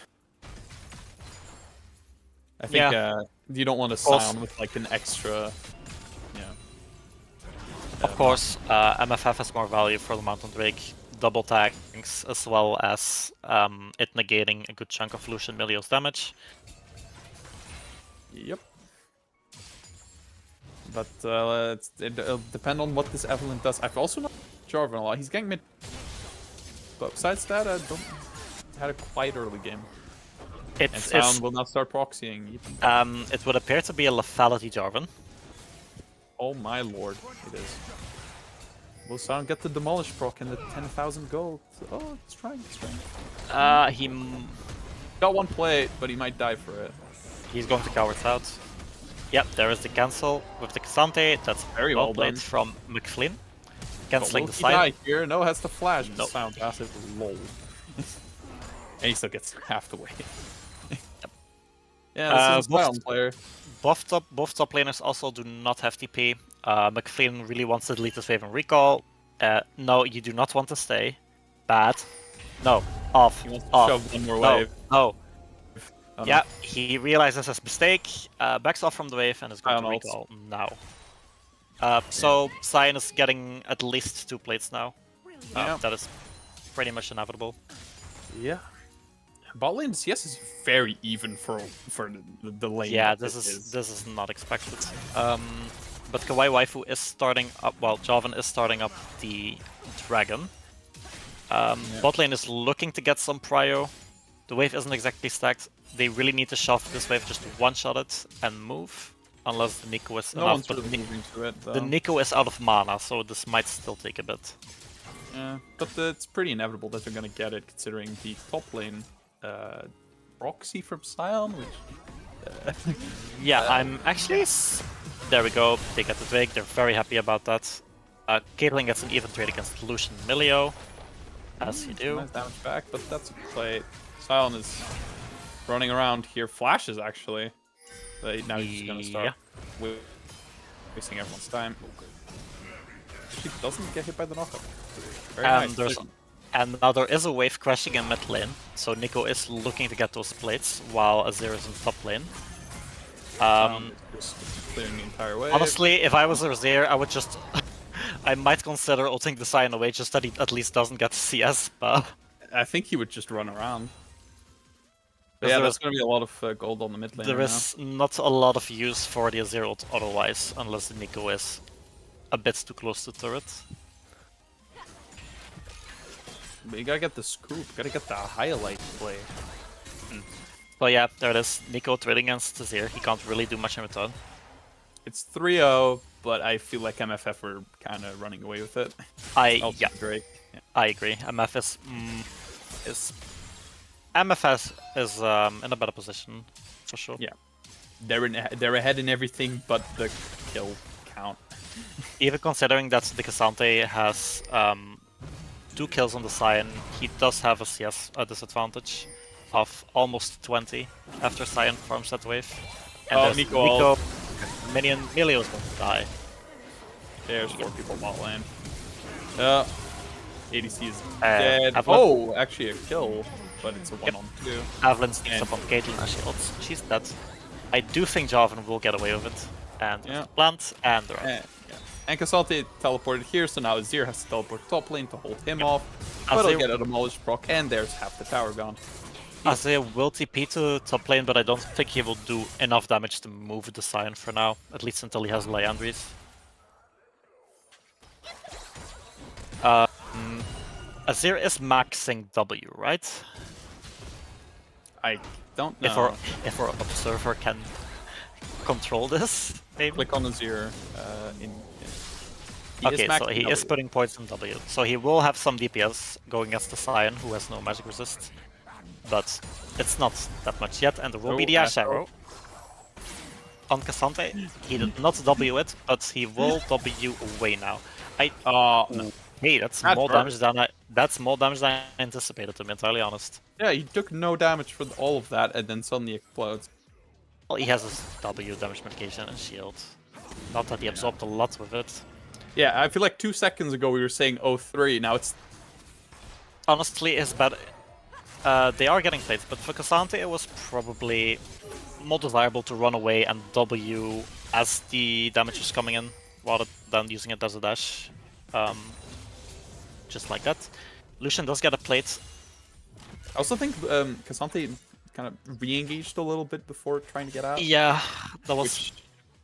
Speaker 1: I think you don't want to Sion with like an extra... Yeah.
Speaker 2: Of course, MFF has more value for the Mountain Drake. Double tanks, as well as it negating a good chunk of Lucian Milio's damage.
Speaker 1: Yep. But it'll depend on what this Evelyn does. I've also not Jarvan a lot. He's getting mid. But besides that, I don't had a quite early game. And Sion will now start proxying.
Speaker 2: It would appear to be a lethality Jarvan.
Speaker 1: Oh my lord, it is. Will Sion get the demolish proc and the 10,000 gold? Oh, he's trying, he's trying.
Speaker 2: He
Speaker 1: got one plate, but he might die for it.
Speaker 2: He's going to cowards out. Yep, there is the cancel with the Cassante. That's
Speaker 1: very well
Speaker 2: played
Speaker 1: done
Speaker 2: from McFlynn. Canceling the
Speaker 1: side.
Speaker 2: side.
Speaker 1: Here, no, has the flash.
Speaker 2: No.
Speaker 1: Sion passive, lol. And he still gets half the way. Yeah, this is a Sion player.
Speaker 2: Both top laners also do not have TP. McFlynn really wants to delete this wave and recall. No, you do not want to stay. Bad. No. Off.
Speaker 1: He wants to
Speaker 2: off.
Speaker 1: shove one more wave.
Speaker 2: No. Yeah, he realizes his mistake, backs off from the wave, and is going to recall now. So Sion is getting at least 2 plates now. That is pretty much inevitable.
Speaker 1: Yeah. Bot lane CS is very even for the lane.
Speaker 2: Yeah, this is not expected. But Kawaii Waifu is starting up. Well, Jarvan is starting up the dragon. Bot lane is looking to get some prio. The wave isn't exactly stacked. They really need to shove this wave, just one-shot it and move. Unless the Nico is enough. But the Nico is out of mana, so this might still take a bit.
Speaker 1: Yeah, but it's pretty inevitable that they're gonna get it, considering the top lane proxy from Sion, which...
Speaker 2: yeah, I'm actually... There we go, they get the Drake, they're very happy about that. Caitlyn gets an even trade against Lucian Milio, as you do.
Speaker 1: Nice damage back, but that's a play. Sion is running around here, flashes actually. Now he's just gonna start wasting everyone's time. She doesn't get hit by the knockup. Very nice.
Speaker 2: And now there is a wave crashing in mid lane, so Nico is looking to get those plates, while Azir is in top lane.
Speaker 1: Just clearing the entire wave.
Speaker 2: Honestly, if I was Azir, I would just... I might consider ulting the Sion away, just that he at least doesn't get CS, but...
Speaker 1: I think he would just run around. Yeah, there's going to be a lot of gold on the mid lane
Speaker 2: There
Speaker 1: now.
Speaker 2: is not a lot of use for the Azir otherwise, unless the Nico is a bit too close to turret.
Speaker 1: But you gotta get the scoop, gotta get the highlight play.
Speaker 2: So yeah, there it is. Nico trading against Azir. He can't really do much in return.
Speaker 1: It's 3-0, but I feel like MFF were kind of running away with it.
Speaker 2: Yeah,
Speaker 1: Great. Yeah.
Speaker 2: I agree. MFF is in a better position for sure.
Speaker 1: Yeah, they're ahead in everything but the kill count.
Speaker 2: Even considering that the Cassante has 2 kills on the Sion, he does have a CS disadvantage of almost 20 after Sion farms that wave. And Nico minion Milio is going to die.
Speaker 1: There's 4 people bot lane. ADC is dead.
Speaker 2: Evelyn.
Speaker 1: Oh, actually a kill, but it's a 1-on-2.
Speaker 2: Evelyn sneaks up on Caitlyn and shields. She's dead. I do think Jarvan will get away with it. And plant and the rest.
Speaker 1: And Cassante teleported here, so now Azir has to teleport top lane to hold him off. But he'll get a demolished proc, and there's half the tower gone.
Speaker 2: Azir will TP to top lane, but I don't think he will do enough damage to move the Sion for now, at least until he has Liandry's. Azir is maxing W, right?
Speaker 1: I don't know.
Speaker 2: If our observer can control this, maybe?
Speaker 1: Click on Azir.
Speaker 2: Okay, so he is putting points on W. So he will have some DPS going against the Sion, who has no magic resist. But it's not that much yet, and there will be the Ash Arrow. On Cassante, he did not W it, but he will W away now.
Speaker 1: No.
Speaker 2: Hey, that's more damage than I anticipated, to be entirely honest.
Speaker 1: Yeah, he took no damage for all of that, and then suddenly explodes.
Speaker 2: Well, he has his W damage mitigation and shield. Not that he absorbed a lot with it.
Speaker 1: Yeah, I feel like 2 seconds ago we were saying 0-3, now it's...
Speaker 2: Honestly, it's bad. They are getting played, but for Cassante it was probably more desirable to run away and W as the damage was coming in, rather than using it as a dash. Just like that. Lucian does get a plate.
Speaker 1: I also think Cassante kind of re-engaged a little bit before trying to get out.
Speaker 2: Yeah, that was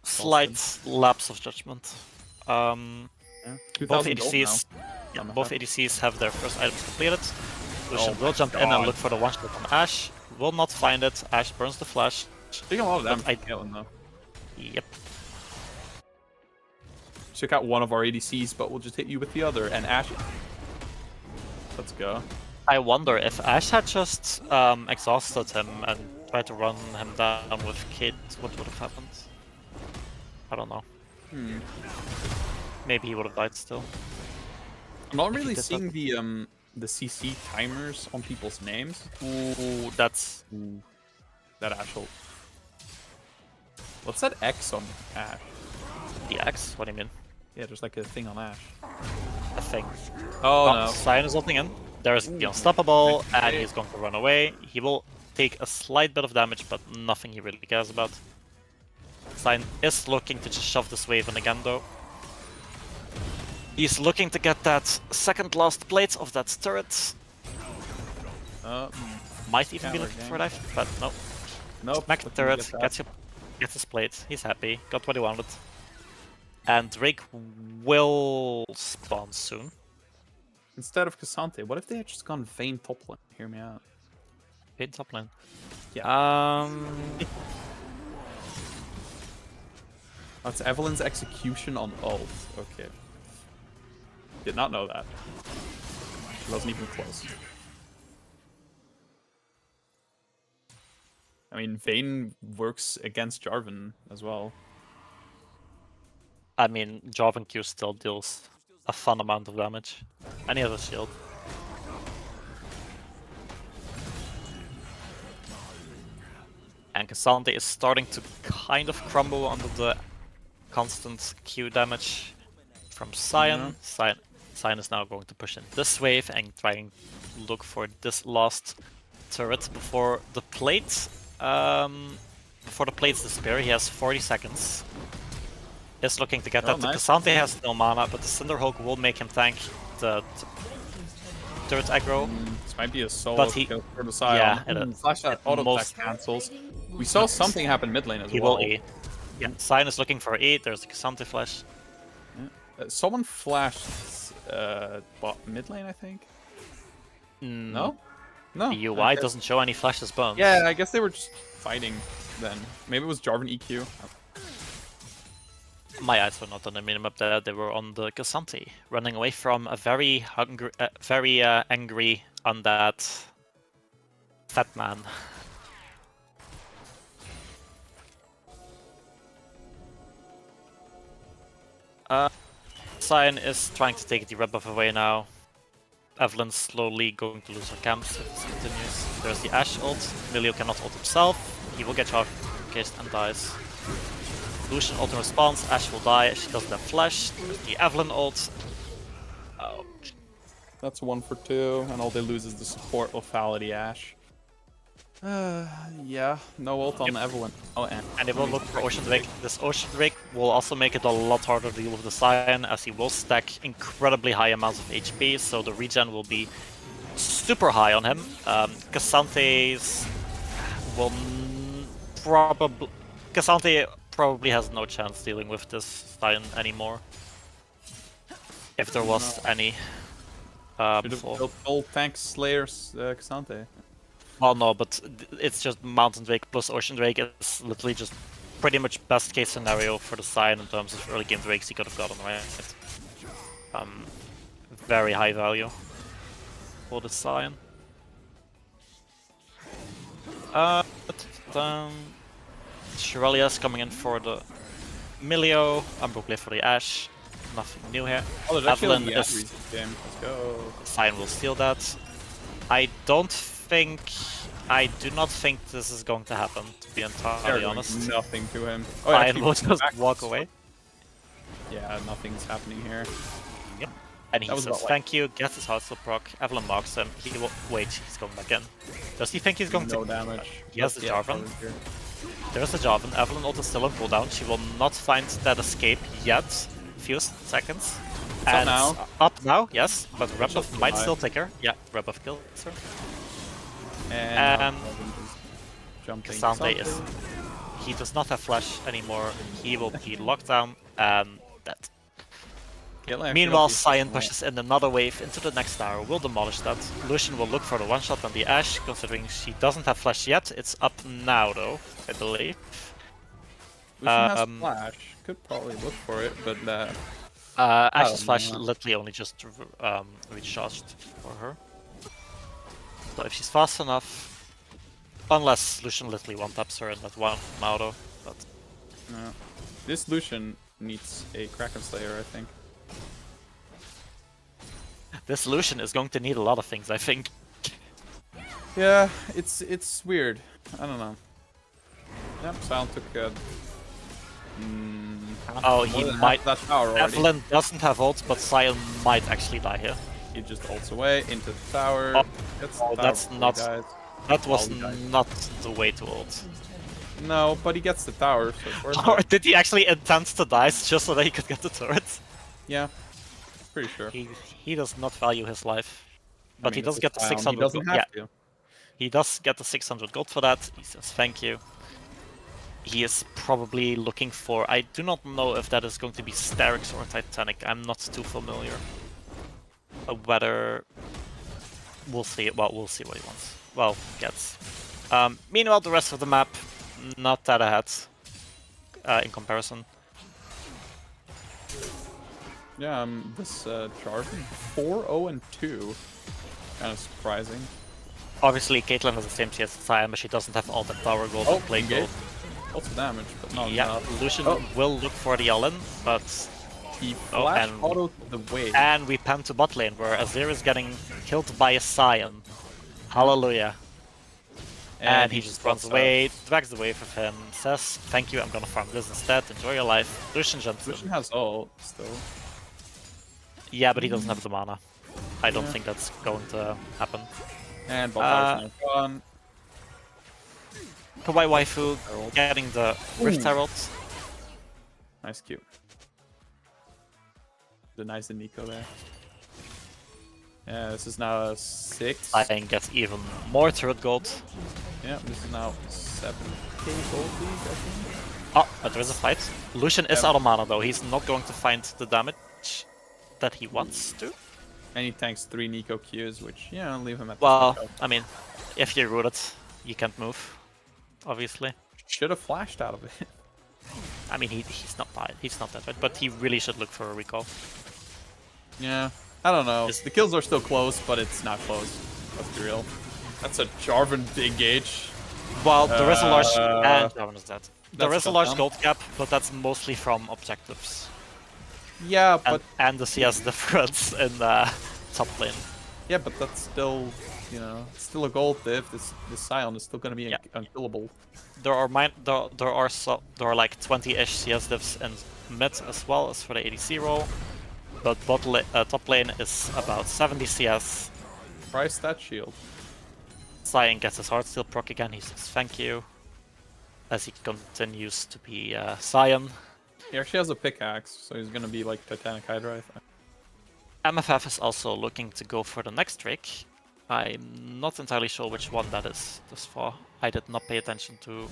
Speaker 2: slight lapse of judgment. Both ADCs have their first items completed. Lucian will jump in and look for the one-shot on Ashe. Will not find it. Ashe burns the flash.
Speaker 1: Taking a lot of damage killing though.
Speaker 2: Yep.
Speaker 1: Took out one of our ADCs, but we'll just hit you with the other. And Ashe. Let's go.
Speaker 2: I wonder if Ashe had just exhausted him and tried to run him down with Kid, what would have happened? I don't know. Maybe he would have died still.
Speaker 1: I'm not really seeing the CC timers on people's names.
Speaker 2: Ooh, that's...
Speaker 1: That Ashe ult. What's that X on Ashe?
Speaker 2: The X? What do you mean?
Speaker 1: Yeah, there's like a thing on Ashe.
Speaker 2: A thing.
Speaker 1: Oh no.
Speaker 2: Sion is ulting in. There's the Unstoppable, and he's going to run away. He will take a slight bit of damage, but nothing he really cares about. Sion is looking to just shove this wave in again though. He's looking to get that second last plate of that turret. Might even be looking for a dive, but no.
Speaker 1: Nope.
Speaker 2: Smack the turret, gets his plate, he's happy, got what he wanted. And Drake will spawn soon.
Speaker 1: Instead of Cassante, what if they had just gone Vayne top lane? Hear me out.
Speaker 2: Vayne top lane?
Speaker 1: Yeah. That's Evelyn's execution on ult. Okay. Did not know that. She wasn't even close. I mean, Vayne works against Jarvan as well.
Speaker 2: I mean, Jarvan Q still deals a fun amount of damage. And he has a shield. And Cassante is starting to kind of crumble under the constant Q damage from Sion. Sion is now going to push in this wave and try and look for this last turret before the plate. Before the plates disappear, he has 40 seconds. Is looking to get that.
Speaker 1: Nice.
Speaker 2: Cassante has no mana, but the Cinderhulk will make him tank the turret aggro.
Speaker 1: This might be a solo
Speaker 2: But he-
Speaker 1: kill for the Sion.
Speaker 2: yeah, it is.
Speaker 1: Flash that auto
Speaker 2: Most-
Speaker 1: attack cancels. We saw something happen mid lane as
Speaker 2: He
Speaker 1: well.
Speaker 2: will E. Yeah, Sion is looking for E. There's a Cassante flash.
Speaker 1: Someone flashed mid lane, I think. No? No.
Speaker 2: The UI doesn't show any flashes bones.
Speaker 1: Yeah, I guess they were just fighting then. Maybe it was Jarvan EQ.
Speaker 2: My eyes were not on the minimap there, they were on the Cassante, running away from a very hungry, very angry undead fat man. Sion is trying to take the red buff away now. Evelyn's slowly going to lose her camps if this continues. There's the Ashe ult. Milio cannot ult himself. He will get showcased and dies. Lucian ult in response. Ashe will die. She doesn't have flash. There's the Evelyn ult. Oh.
Speaker 1: That's 1 for 2, and all they lose is the support lethality Ashe. Yeah, no ult on Evelyn. Oh,
Speaker 2: And they will look for Ocean Drake. This Ocean Drake will also make it a lot harder to deal with the Sion, as he will stack incredibly high amounts of HP, so the regen will be super high on him. Cassante's will probably... Cassante probably has no chance dealing with this Sion anymore. If there was any.
Speaker 1: Should have built all tank slayers Cassante.
Speaker 2: Well, no, but it's just Mountain Drake plus Ocean Drake is literally just pretty much best case scenario for the Sion in terms of early game Drakes he could have gotten, right? Very high value for the Sion. Shirelia's coming in for the Milio, Ambrook for the Ashe. Nothing new here.
Speaker 1: Oh, there's actually
Speaker 2: Evelyn
Speaker 1: a
Speaker 2: is...
Speaker 1: game. Let's go.
Speaker 2: Sion will steal that. I do not think this is going to happen, to be entirely honest.
Speaker 1: Nothing to him.
Speaker 2: Oh, Sion will just walk away.
Speaker 1: Yeah, nothing's happening here.
Speaker 2: Yep. And he says thank you, gets his heart still proc, Evelyn marks him, he will... Wait, he's going back in. Does he think he's going to...
Speaker 1: No damage.
Speaker 2: He has the Jarvan. There's a Jarvan, Evelyn ult is still on cooldown, she will not find that escape yet. Few seconds. And up now, yes, but Rebuff might still take her. Yeah, Rebuff kills her. And Cassante is... He does not have flash anymore, he will be locked down and dead. Meanwhile, Sion pushes in another wave into the next tower, will demolish that. Lucian will look for the one-shot on the Ashe, considering she doesn't have flash yet. It's up now though, I believe.
Speaker 1: Lucian has flash, could probably look for it, but
Speaker 2: Ashe's flash literally only just recharged for her. So if she's fast enough, unless Lucian literally one-taps her in that one auto, but...
Speaker 1: No. This Lucian needs a Kraken Slayer, I think.
Speaker 2: This Lucian is going to need a lot of things, I think.
Speaker 1: Yeah, it's weird. I don't know. Yep, Sion took
Speaker 2: oh, he might...
Speaker 1: that tower already.
Speaker 2: Evelyn doesn't have ult, but Sion might actually die here.
Speaker 1: He just ults away into the tower.
Speaker 2: That's not... That was not the way to ult.
Speaker 1: No, but he gets the tower, so it's worth
Speaker 2: Or
Speaker 1: it.
Speaker 2: did he actually intend to die just so that he could get the turret?
Speaker 1: Yeah, pretty sure.
Speaker 2: He does not value his life. But he does get the 600
Speaker 1: He doesn't
Speaker 2: gold.
Speaker 1: have
Speaker 2: Yeah,
Speaker 1: to.
Speaker 2: he does get the 600 gold for that. He says thank you. He is probably looking for... I do not know if that is going to be Sterix or Titanic. I'm not too familiar. Whether... We'll see. Well, we'll see what he wants. Well, gets. Meanwhile, the rest of the map, not that ahead in comparison.
Speaker 1: Yeah, this Jarvan 4-0-2. Kind of surprising.
Speaker 2: Obviously, Caitlyn has the same CS as Sion, but she doesn't have all the tower gold and plate gold.
Speaker 1: Lots of damage, but not
Speaker 2: enough. Lucian will look for the all-in, but...
Speaker 1: He flash autoed the wave.
Speaker 2: And we pan to bot lane, where Azir is getting killed by a Sion. Hallelujah. And he just runs away, drags the wave of him, says, thank you, I'm gonna farm this instead, enjoy your life. Lucian jumps in.
Speaker 1: Lucian has ult still.
Speaker 2: Yeah, but he doesn't have the mana. I don't think that's going to happen.
Speaker 1: And bot is now gone.
Speaker 2: Kawaii Waifu getting the Rift Herald.
Speaker 1: Nice Q. The nice Nico there. Yeah, this is now a 6.
Speaker 2: Cyan gets even more turret gold.
Speaker 1: Yeah, this is now 7k gold league, I think.
Speaker 2: Oh, but there is a fight. Lucian is out of mana though. He's not going to find the damage that he wants to.
Speaker 1: And he tanks 3 Nico Qs, which, leave him at
Speaker 2: Well,
Speaker 1: the
Speaker 2: I mean, if you're rooted, you can't move, obviously.
Speaker 1: Should have flashed out of it.
Speaker 2: I mean, he's not bad. He's not that bad, but he really should look for a recall.
Speaker 1: Yeah, I don't know. The kills are still close, but it's not close. Let's be real. That's a Jarvan big gauge.
Speaker 2: Well, there is a large... and Jarvan is dead. There is a large
Speaker 1: down.
Speaker 2: gold gap, but that's mostly from objectives.
Speaker 1: Yeah, but...
Speaker 2: And the CS difference in top lane.
Speaker 1: Yeah, but that's still, it's still a gold diff. This Scion is still going to be unkillable.
Speaker 2: There are like 20-ish CS diffs in mid as well as for the ADC role, but top lane is about 70 CS.
Speaker 1: Price that shield.
Speaker 2: Cyan gets his Heartsteel proc again. He says thank you as he continues to be Cyan.
Speaker 1: He actually has a pickaxe, so he's going to be like Titanic Hydra, I think.
Speaker 2: MFF is also looking to go for the next trick. I'm not entirely sure which one that is thus far. I did not pay attention to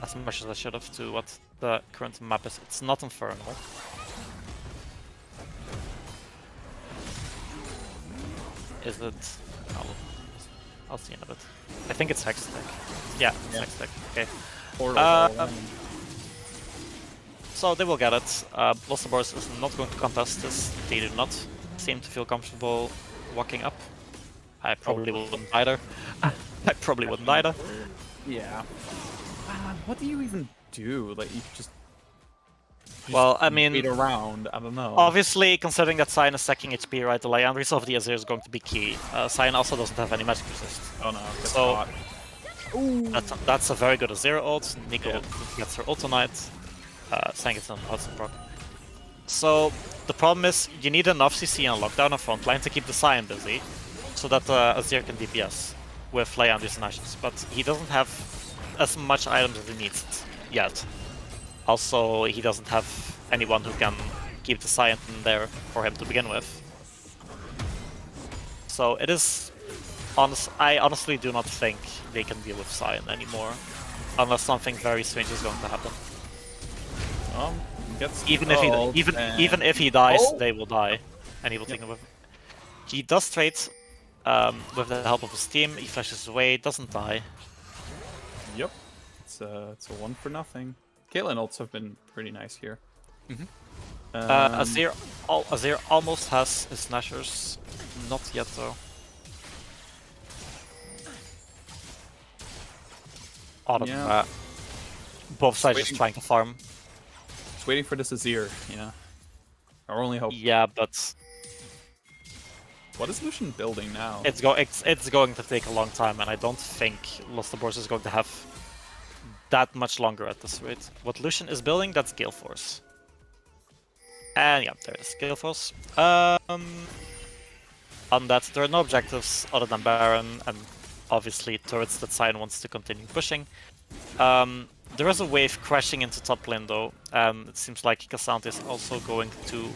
Speaker 2: as much as I should have to what the current map is. It's not Infernal. Is it? I'll see in a bit. I think it's Hextech. Yeah, it's Hextech. Okay. So they will get it. Lost Boars is not going to contest this. They do not seem to feel comfortable walking up. I probably wouldn't either. I probably wouldn't either.
Speaker 1: Yeah. What do you even do? Like, you just
Speaker 2: well, I mean,
Speaker 1: wait around. I don't know.
Speaker 2: Obviously, considering that Cyan is stacking HP, right, the Liandry's of the Azir is going to be key. Cyan also doesn't have any magic resist.
Speaker 1: Oh no,
Speaker 2: so that's a very good Azir ult. Nico gets her ult tonight. Cyan gets an outside proc. So the problem is you need enough CC and lockdown on front line to keep the Cyan busy, so that Azir can DPS with Liandry's and Ashes. But he doesn't have as much items as he needs yet. Also, he doesn't have anyone who can keep the Cyan there for him to begin with. So it is... I honestly do not think they can deal with Cyan anymore, unless something very strange is going to happen. Even if he dies, they will die, and he will take him with him. He does trade with the help of his team. He flashes away, doesn't die.
Speaker 1: Yep, it's a 1 for nothing. Caitlyn ults have been pretty nice here.
Speaker 2: Azir almost has his Nashers, not yet though. Both sides just trying to farm.
Speaker 1: Just waiting for this Azir, Our only hope.
Speaker 2: Yeah, but
Speaker 1: what is Lucian building now?
Speaker 2: It's going to take a long time, and I don't think Lost Boars is going to have that much longer at this rate. What Lucian is building, that's Gale Force. And yeah, there it is, Gale Force. On that, there are no objectives other than Baron, and obviously turrets that Cyan wants to continue pushing. There is a wave crashing into top lane though, and it seems like Cassandra is also going to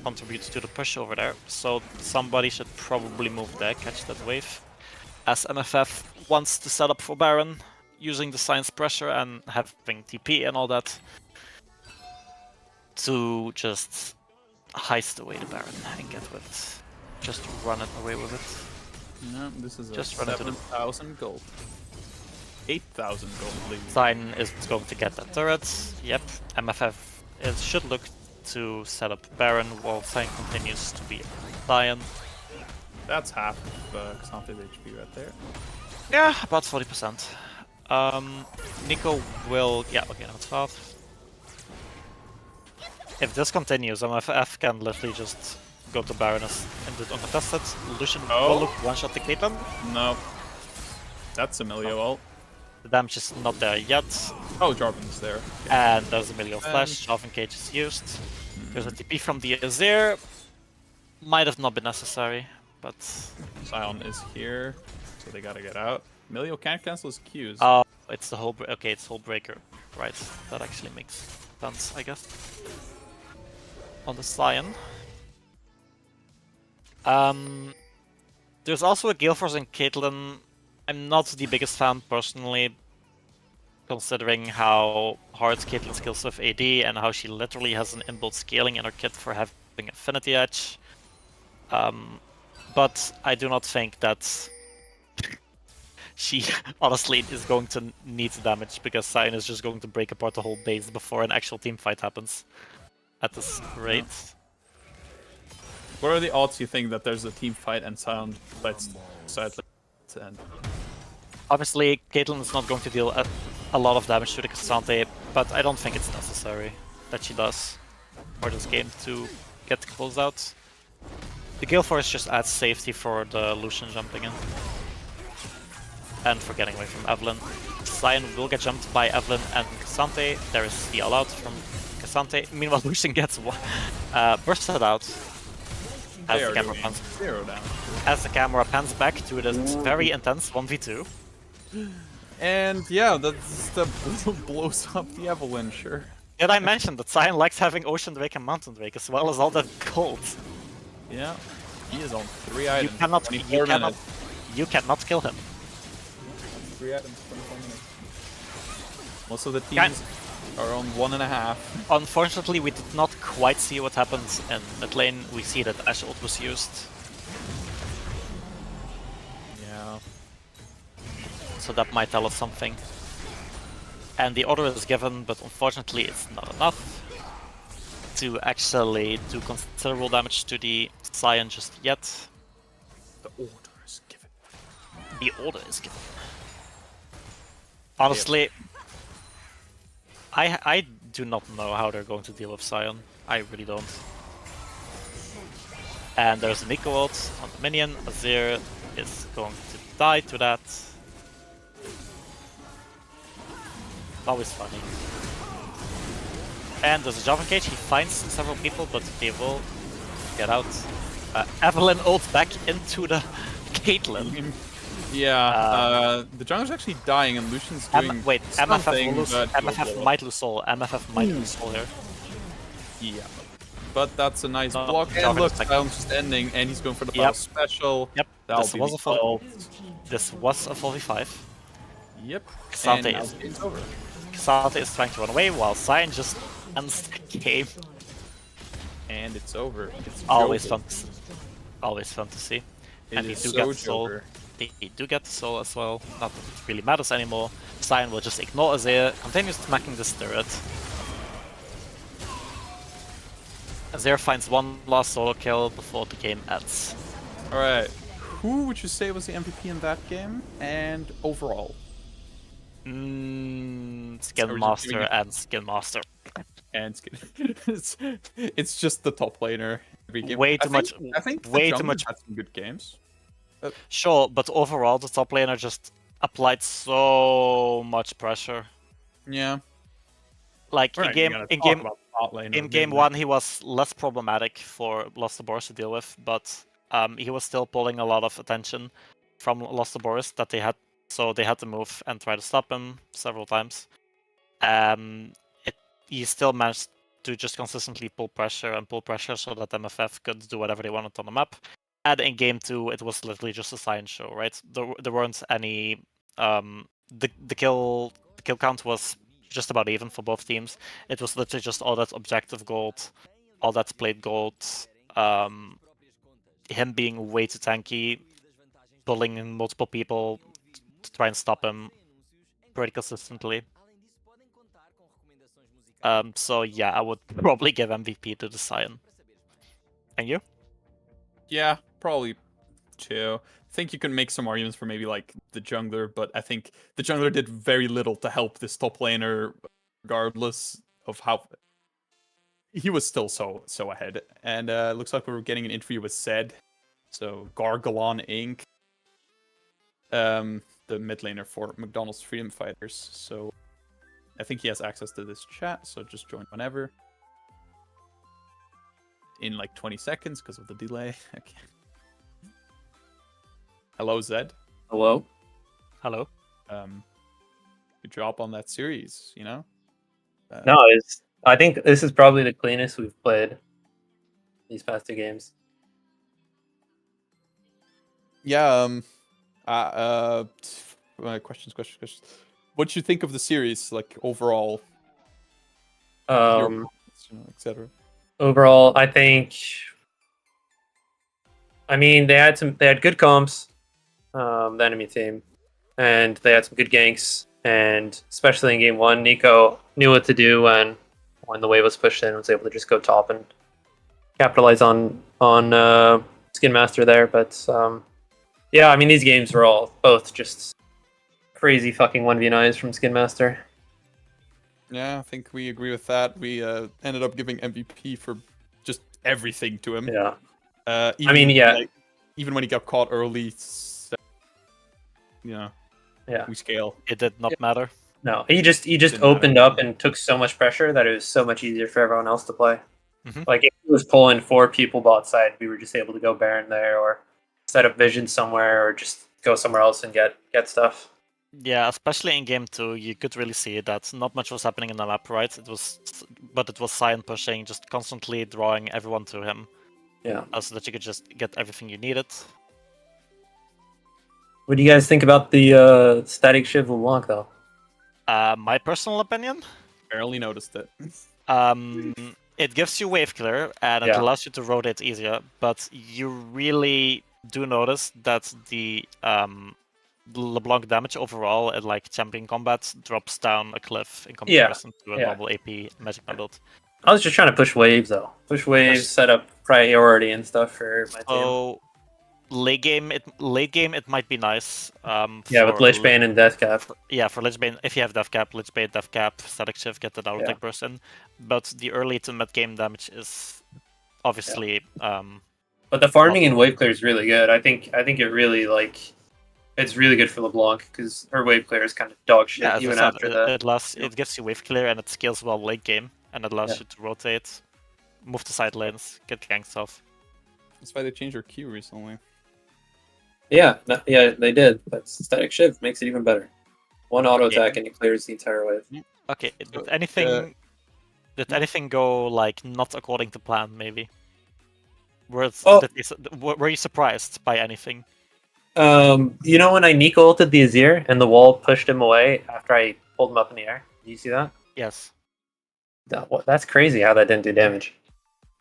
Speaker 2: contribute to the push over there, so somebody should probably move there, catch that wave. As MFF wants to set up for Baron, using the Cyan's pressure and having TP and all that, to just heist away the Baron and get with it. Just run it away with it.
Speaker 1: No, this is
Speaker 2: just
Speaker 1: a 7,000 gold. 8,000 gold, please.
Speaker 2: Cyan is going to get that turret. Yep, MFF should look to set up Baron while Cyan continues to be Cyan.
Speaker 1: That's half of Xanthe's HP right there.
Speaker 2: Yeah, about 40%. Nico will... Yeah, okay, now it's 12. If this continues, MFF can literally just go to Baroness and do it uncontested. Lucian will look one-shot the Caitlyn.
Speaker 1: No. That's Emilio ult.
Speaker 2: The damage is not there yet.
Speaker 1: Oh, Jarvan's there. Okay.
Speaker 2: And there's Emilio flash. Jarvan cage is used. There's a TP from the Azir. Might have not been necessary, but...
Speaker 1: Scion is here, so they gotta get out. Emilio can't cancel his Qs.
Speaker 2: Oh, it's the whole... Okay, it's whole breaker. Right, that actually makes sense, I guess. On the Cyan. There's also a Gale Force and Caitlyn. I'm not the biggest fan personally, considering how hard Caitlyn skills with AD and how she literally has an inbuilt scaling in her kit for having Affinity Edge. But I do not think that she honestly is going to need damage, because Sion is just going to break apart the whole base before an actual team fight happens at this rate.
Speaker 1: What are the odds you think that there's a team fight and Sion lets sadly to end?
Speaker 2: Obviously, Caitlyn is not going to deal a lot of damage to the Cassandre, but I don't think it's necessary that she does for this game to get closed out. The Gale Force just adds safety for the Lucian jumping in. And for getting away from Evelynn. Sion will get jumped by Evelynn and Cassandre. There is the all-out from Cassandre. Meanwhile, Lucian gets bursted out as the camera pans. As the camera pans back to this very intense 1v2.
Speaker 1: And yeah, that's the blows up the Evelynn, sure.
Speaker 2: Did I mention that Sion likes having Ocean Drake and Mountain Drake as well as all that gold?
Speaker 1: Yeah, he is on 3 items.
Speaker 2: You cannot kill him.
Speaker 1: 3 items, 24 minutes. Most of the teams are on 1.5.
Speaker 2: Unfortunately, we did not quite see what happened in mid lane. We see that Ashe ult was used.
Speaker 1: Yeah.
Speaker 2: So that might tell us something. And the order is given, but unfortunately it's not enough to actually do considerable damage to the Sion just yet.
Speaker 1: The order is given.
Speaker 2: The order is given. Honestly, I do not know how they're going to deal with Sion. I really don't. And there's an eco ult on the minion. Azir is going to die to that. Always funny. And there's a Java cage. He finds several people, but they will get out. Evelynn ult back into the Caitlyn.
Speaker 1: Yeah, the jungler's actually dying and Lucian's doing
Speaker 2: MFF might lose soul. MFF might lose soul here.
Speaker 1: Yeah. But that's a nice block. And look, Sion's just ending, and he's going for the battle special.
Speaker 2: Yep, this was a 4v5.
Speaker 1: Yep.
Speaker 2: Cassandre
Speaker 1: is over.
Speaker 2: Cassandre is trying to run away while Sion just ends the game.
Speaker 1: And it's over. It's
Speaker 2: always fun to see. And
Speaker 1: they
Speaker 2: do get the soul. They do get the soul as well. Not that it really matters anymore. Sion will just ignore Azir, continues smacking this turret. Azir finds one last solo kill before the game ends.
Speaker 1: Alright, who would you say was the MVP in that game, and overall?
Speaker 2: Skin Master and Skin Master.
Speaker 1: And it's just the top laner every game.
Speaker 2: Way too much.
Speaker 1: I think
Speaker 2: way too much.
Speaker 1: Had some good games.
Speaker 2: Sure, but overall the top laner just applied so much pressure.
Speaker 1: Yeah.
Speaker 2: Like in game one, he was less problematic for Lost Boris to deal with, but he was still pulling a lot of attention from Lost Boris that they had, so they had to move and try to stop him several times. He still managed to just consistently pull pressure so that MFF could do whatever they wanted on the map. And in game 2, it was literally just a science show, right? There weren't any the kill count was just about even for both teams. It was literally just all that objective gold, all that played gold, him being way too tanky, pulling in multiple people to try and stop him pretty consistently. So yeah, I would probably give MVP to the Sion. And you?
Speaker 1: Yeah, probably 2. I think you can make some arguments for maybe like the jungler, but I think the jungler did very little to help this top laner, regardless of how he was still so ahead. And looks like we were getting an interview with Zed, so Gargalon Inc., the mid laner for McDonald's Freedom Fighters. So I think he has access to this chat, so just join whenever. In like 20 seconds because of the delay. Okay. Hello, Zed.
Speaker 3: Hello.
Speaker 2: Hello.
Speaker 1: Good job on that series, you know?
Speaker 3: No, I think this is probably the cleanest we've played these past 2 games.
Speaker 1: Yeah. Questions. What do you think of the series, like overall? Your
Speaker 3: Um,
Speaker 1: opinions, etc.
Speaker 3: overall, I think. I mean, they had good comps, the enemy team, and they had some good ganks, and especially in game one, Nico knew what to do when the wave was pushed in, and was able to just go top and capitalize on Skin Master there. But yeah, I mean, these games were all both just crazy fucking 1v9s from Skin Master.
Speaker 1: Yeah, I think we agree with that. We ended up giving MVP for just everything to him.
Speaker 3: Yeah.
Speaker 1: Even,
Speaker 3: I mean, yeah.
Speaker 1: like, even when he got caught early, yeah,
Speaker 3: Yeah.
Speaker 1: we scale.
Speaker 2: It did not matter.
Speaker 3: No, he just
Speaker 1: Didn't
Speaker 3: opened
Speaker 1: matter.
Speaker 3: up and took so much pressure that it was so much easier for everyone else to play.
Speaker 2: Mhm.
Speaker 3: Like if he was pulling 4 people bot side, we were just able to go Baron there or set up vision somewhere or just go somewhere else and get stuff.
Speaker 2: Yeah, especially in game 2, you could really see that not much was happening in the map, right? It was Cyan pushing, just constantly drawing everyone to him,
Speaker 3: Yeah.
Speaker 2: so that you could just get everything you needed.
Speaker 3: What do you guys think about the static shiv LeBlanc though?
Speaker 2: My personal opinion,
Speaker 1: Barely noticed it.
Speaker 2: it gives you wave clear and it
Speaker 3: Yeah.
Speaker 2: allows you to rotate easier, but you really do notice that the LeBlanc damage overall at like champion combat drops down a cliff in comparison to a normal AP Magic build.
Speaker 3: I was just trying to push waves though. Push waves, set up priority and stuff for my team.
Speaker 2: So late game it might be nice.
Speaker 3: Yeah, with Lich Bane and Death Cap.
Speaker 2: Yeah, for Lich Bane, if you have Death Cap, Lich Bane, Death Cap, Static Shift, get the auto-attack burst in. But the early to mid game damage is obviously.
Speaker 3: But the farming in wave clear is really good. I think it really it's really good for LeBlanc because her wave clear is kind of dog shit
Speaker 2: Yeah,
Speaker 3: even after that.
Speaker 2: It gives you wave clear and it scales well late game and it allows you to rotate, move to side lanes, get ganks off.
Speaker 1: That's why they changed their Q recently.
Speaker 3: Yeah, they did. But Static Shiv makes it even better. One auto attack and it clears the entire wave.
Speaker 2: Okay, did anything go like not according to plan? Maybe. Were you surprised by anything?
Speaker 3: You know when I Nico ulted the Azir and the wall pushed him away after I pulled him up in the air? Did you see that?
Speaker 2: Yes.
Speaker 3: That's crazy how that didn't do damage.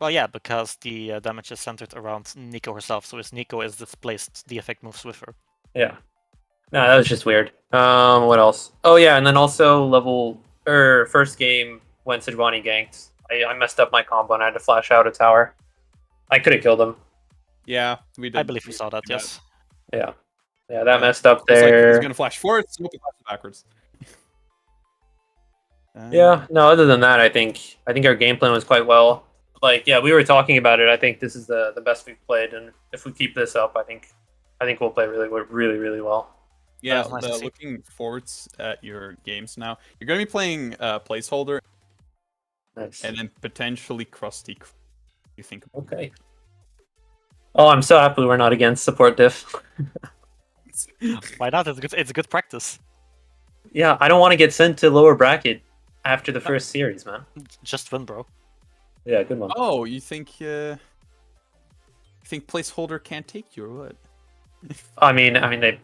Speaker 2: Well, yeah, because the damage is centered around Nico herself, so as Nico is displaced, the effect moves with her.
Speaker 3: Yeah. No, that was just weird. What else? Oh yeah, and then also first game when Sejuani ganked, I messed up my combo and I had to flash out a tower. I could have killed him.
Speaker 1: Yeah, we did.
Speaker 2: I believe we saw that, yes.
Speaker 3: Yeah. Yeah, that messed up there.
Speaker 1: It's like he's gonna flash forward, so he flash backwards.
Speaker 3: Yeah, no, other than that, I think our game plan was quite well. Like, yeah, we were talking about it. I think this is the best we've played, and if we keep this up, I think we'll play really well.
Speaker 1: Yeah,
Speaker 2: nice
Speaker 1: looking forwards at your games now. You're gonna be playing placeholder,
Speaker 3: Nice.
Speaker 1: and then potentially Krusty. You think?
Speaker 3: Okay. Oh, I'm so happy we're not against support diff.
Speaker 2: Why not? It's good practice.
Speaker 3: Yeah, I don't want to get sent to lower bracket after the first series, man.
Speaker 2: Just win, bro.
Speaker 3: Yeah, good one.
Speaker 1: Oh, you think placeholder can't take you or what?
Speaker 3: I mean,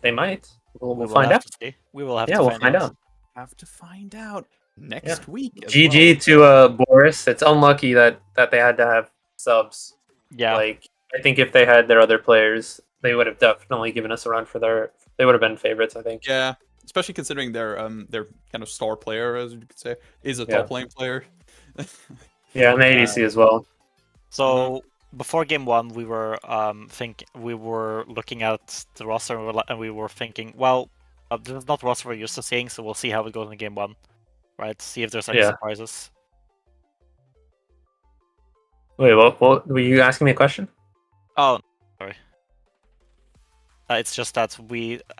Speaker 3: they might. We'll find out.
Speaker 2: We will have
Speaker 3: Yeah,
Speaker 2: to
Speaker 3: we'll find out.
Speaker 1: Have to find out next week. As
Speaker 3: GG to Boris. It's unlucky that they had to have subs.
Speaker 2: Yeah.
Speaker 3: Like, I think if they had their other players, they would have definitely given us a run for they would have been favorites, I think.
Speaker 1: Yeah, especially considering their kind of star player, as you could say, is a top lane player.
Speaker 3: Yeah, and the ADC as well.
Speaker 2: So before game 1, we were looking at the roster and we were thinking, well, this is not the roster we're used to seeing, so we'll see how it goes in game 1, right? See if there's any surprises.
Speaker 3: Wait, what? Were you asking me a question?
Speaker 2: Oh, sorry. It's just that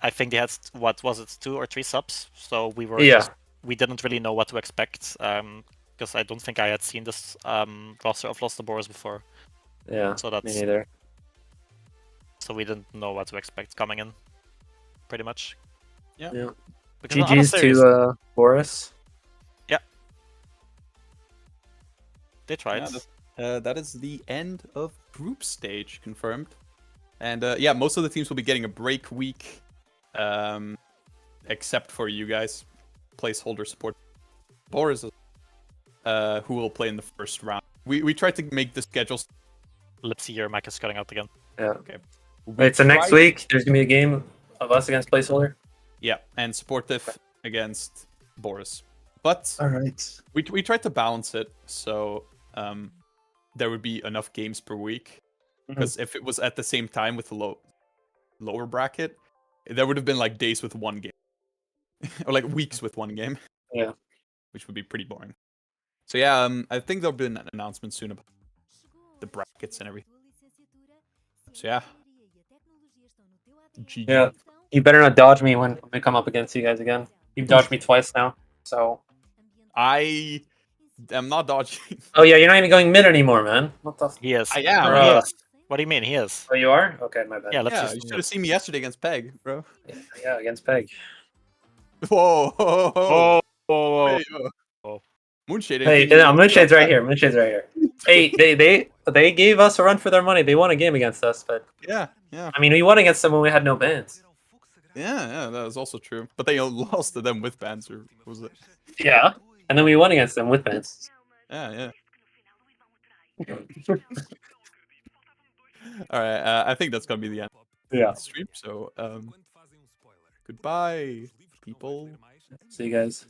Speaker 2: I think they had, what was it, 2 or 3 subs, so we were we didn't really know what to expect, because I don't think I had seen this roster of Lost Boros before.
Speaker 3: Yeah,
Speaker 2: so that's,
Speaker 3: me neither.
Speaker 2: So we didn't know what to expect coming in, pretty much.
Speaker 1: Yeah.
Speaker 3: GG's to Boris.
Speaker 2: Yeah. They tried.
Speaker 1: Yeah, that is the end of group stage confirmed. And yeah, most of the teams will be getting a break week, except for you guys, placeholder support. Boris, who will play in the first round. We tried to make the schedules.
Speaker 2: Let's see, your mic is cutting out again.
Speaker 3: Yeah.
Speaker 1: Okay.
Speaker 3: Wait, so next week there's gonna be a game of us against placeholder.
Speaker 1: Yeah, and supportive against Boris. But
Speaker 4: All right.
Speaker 1: we tried to balance it so there would be enough games per week. Because if it was at the same time with the lower bracket, there would have been like days with one game. Or like weeks with one game.
Speaker 3: Yeah.
Speaker 1: Which would be pretty boring. So yeah, I think there'll be an announcement soon about the brackets and everything. So yeah. GG.
Speaker 3: Yeah. You better not dodge me when we come up against you guys again. You've dodged me twice now. So.
Speaker 1: I am not dodging.
Speaker 3: Oh yeah, you're not even going mid anymore, man. What the?
Speaker 2: He is.
Speaker 1: I am.
Speaker 2: No, he
Speaker 3: Bruh.
Speaker 2: is. What do you mean? He is.
Speaker 3: Oh, you are? Okay, my bad.
Speaker 2: Yeah, let's
Speaker 1: Yeah,
Speaker 2: just.
Speaker 1: you should have seen me yesterday against Peg, bro.
Speaker 3: Yeah, against Peg.
Speaker 1: Whoa.
Speaker 2: Oh,
Speaker 1: Wait, Moonshade.
Speaker 3: Hey, no, Moonshade's right here. Moonshade's right here. Hey, they gave us a run for their money. They won a game against us, but
Speaker 1: Yeah.
Speaker 3: I mean, we won against them when we had no bans.
Speaker 1: Yeah, that was also true. But they lost to them with bans, or was it?
Speaker 3: Yeah, and then we won against them with bans.
Speaker 1: Yeah. All right, I think that's gonna be the end
Speaker 3: Yeah.
Speaker 1: of the stream. So, goodbye, people.
Speaker 3: See you guys.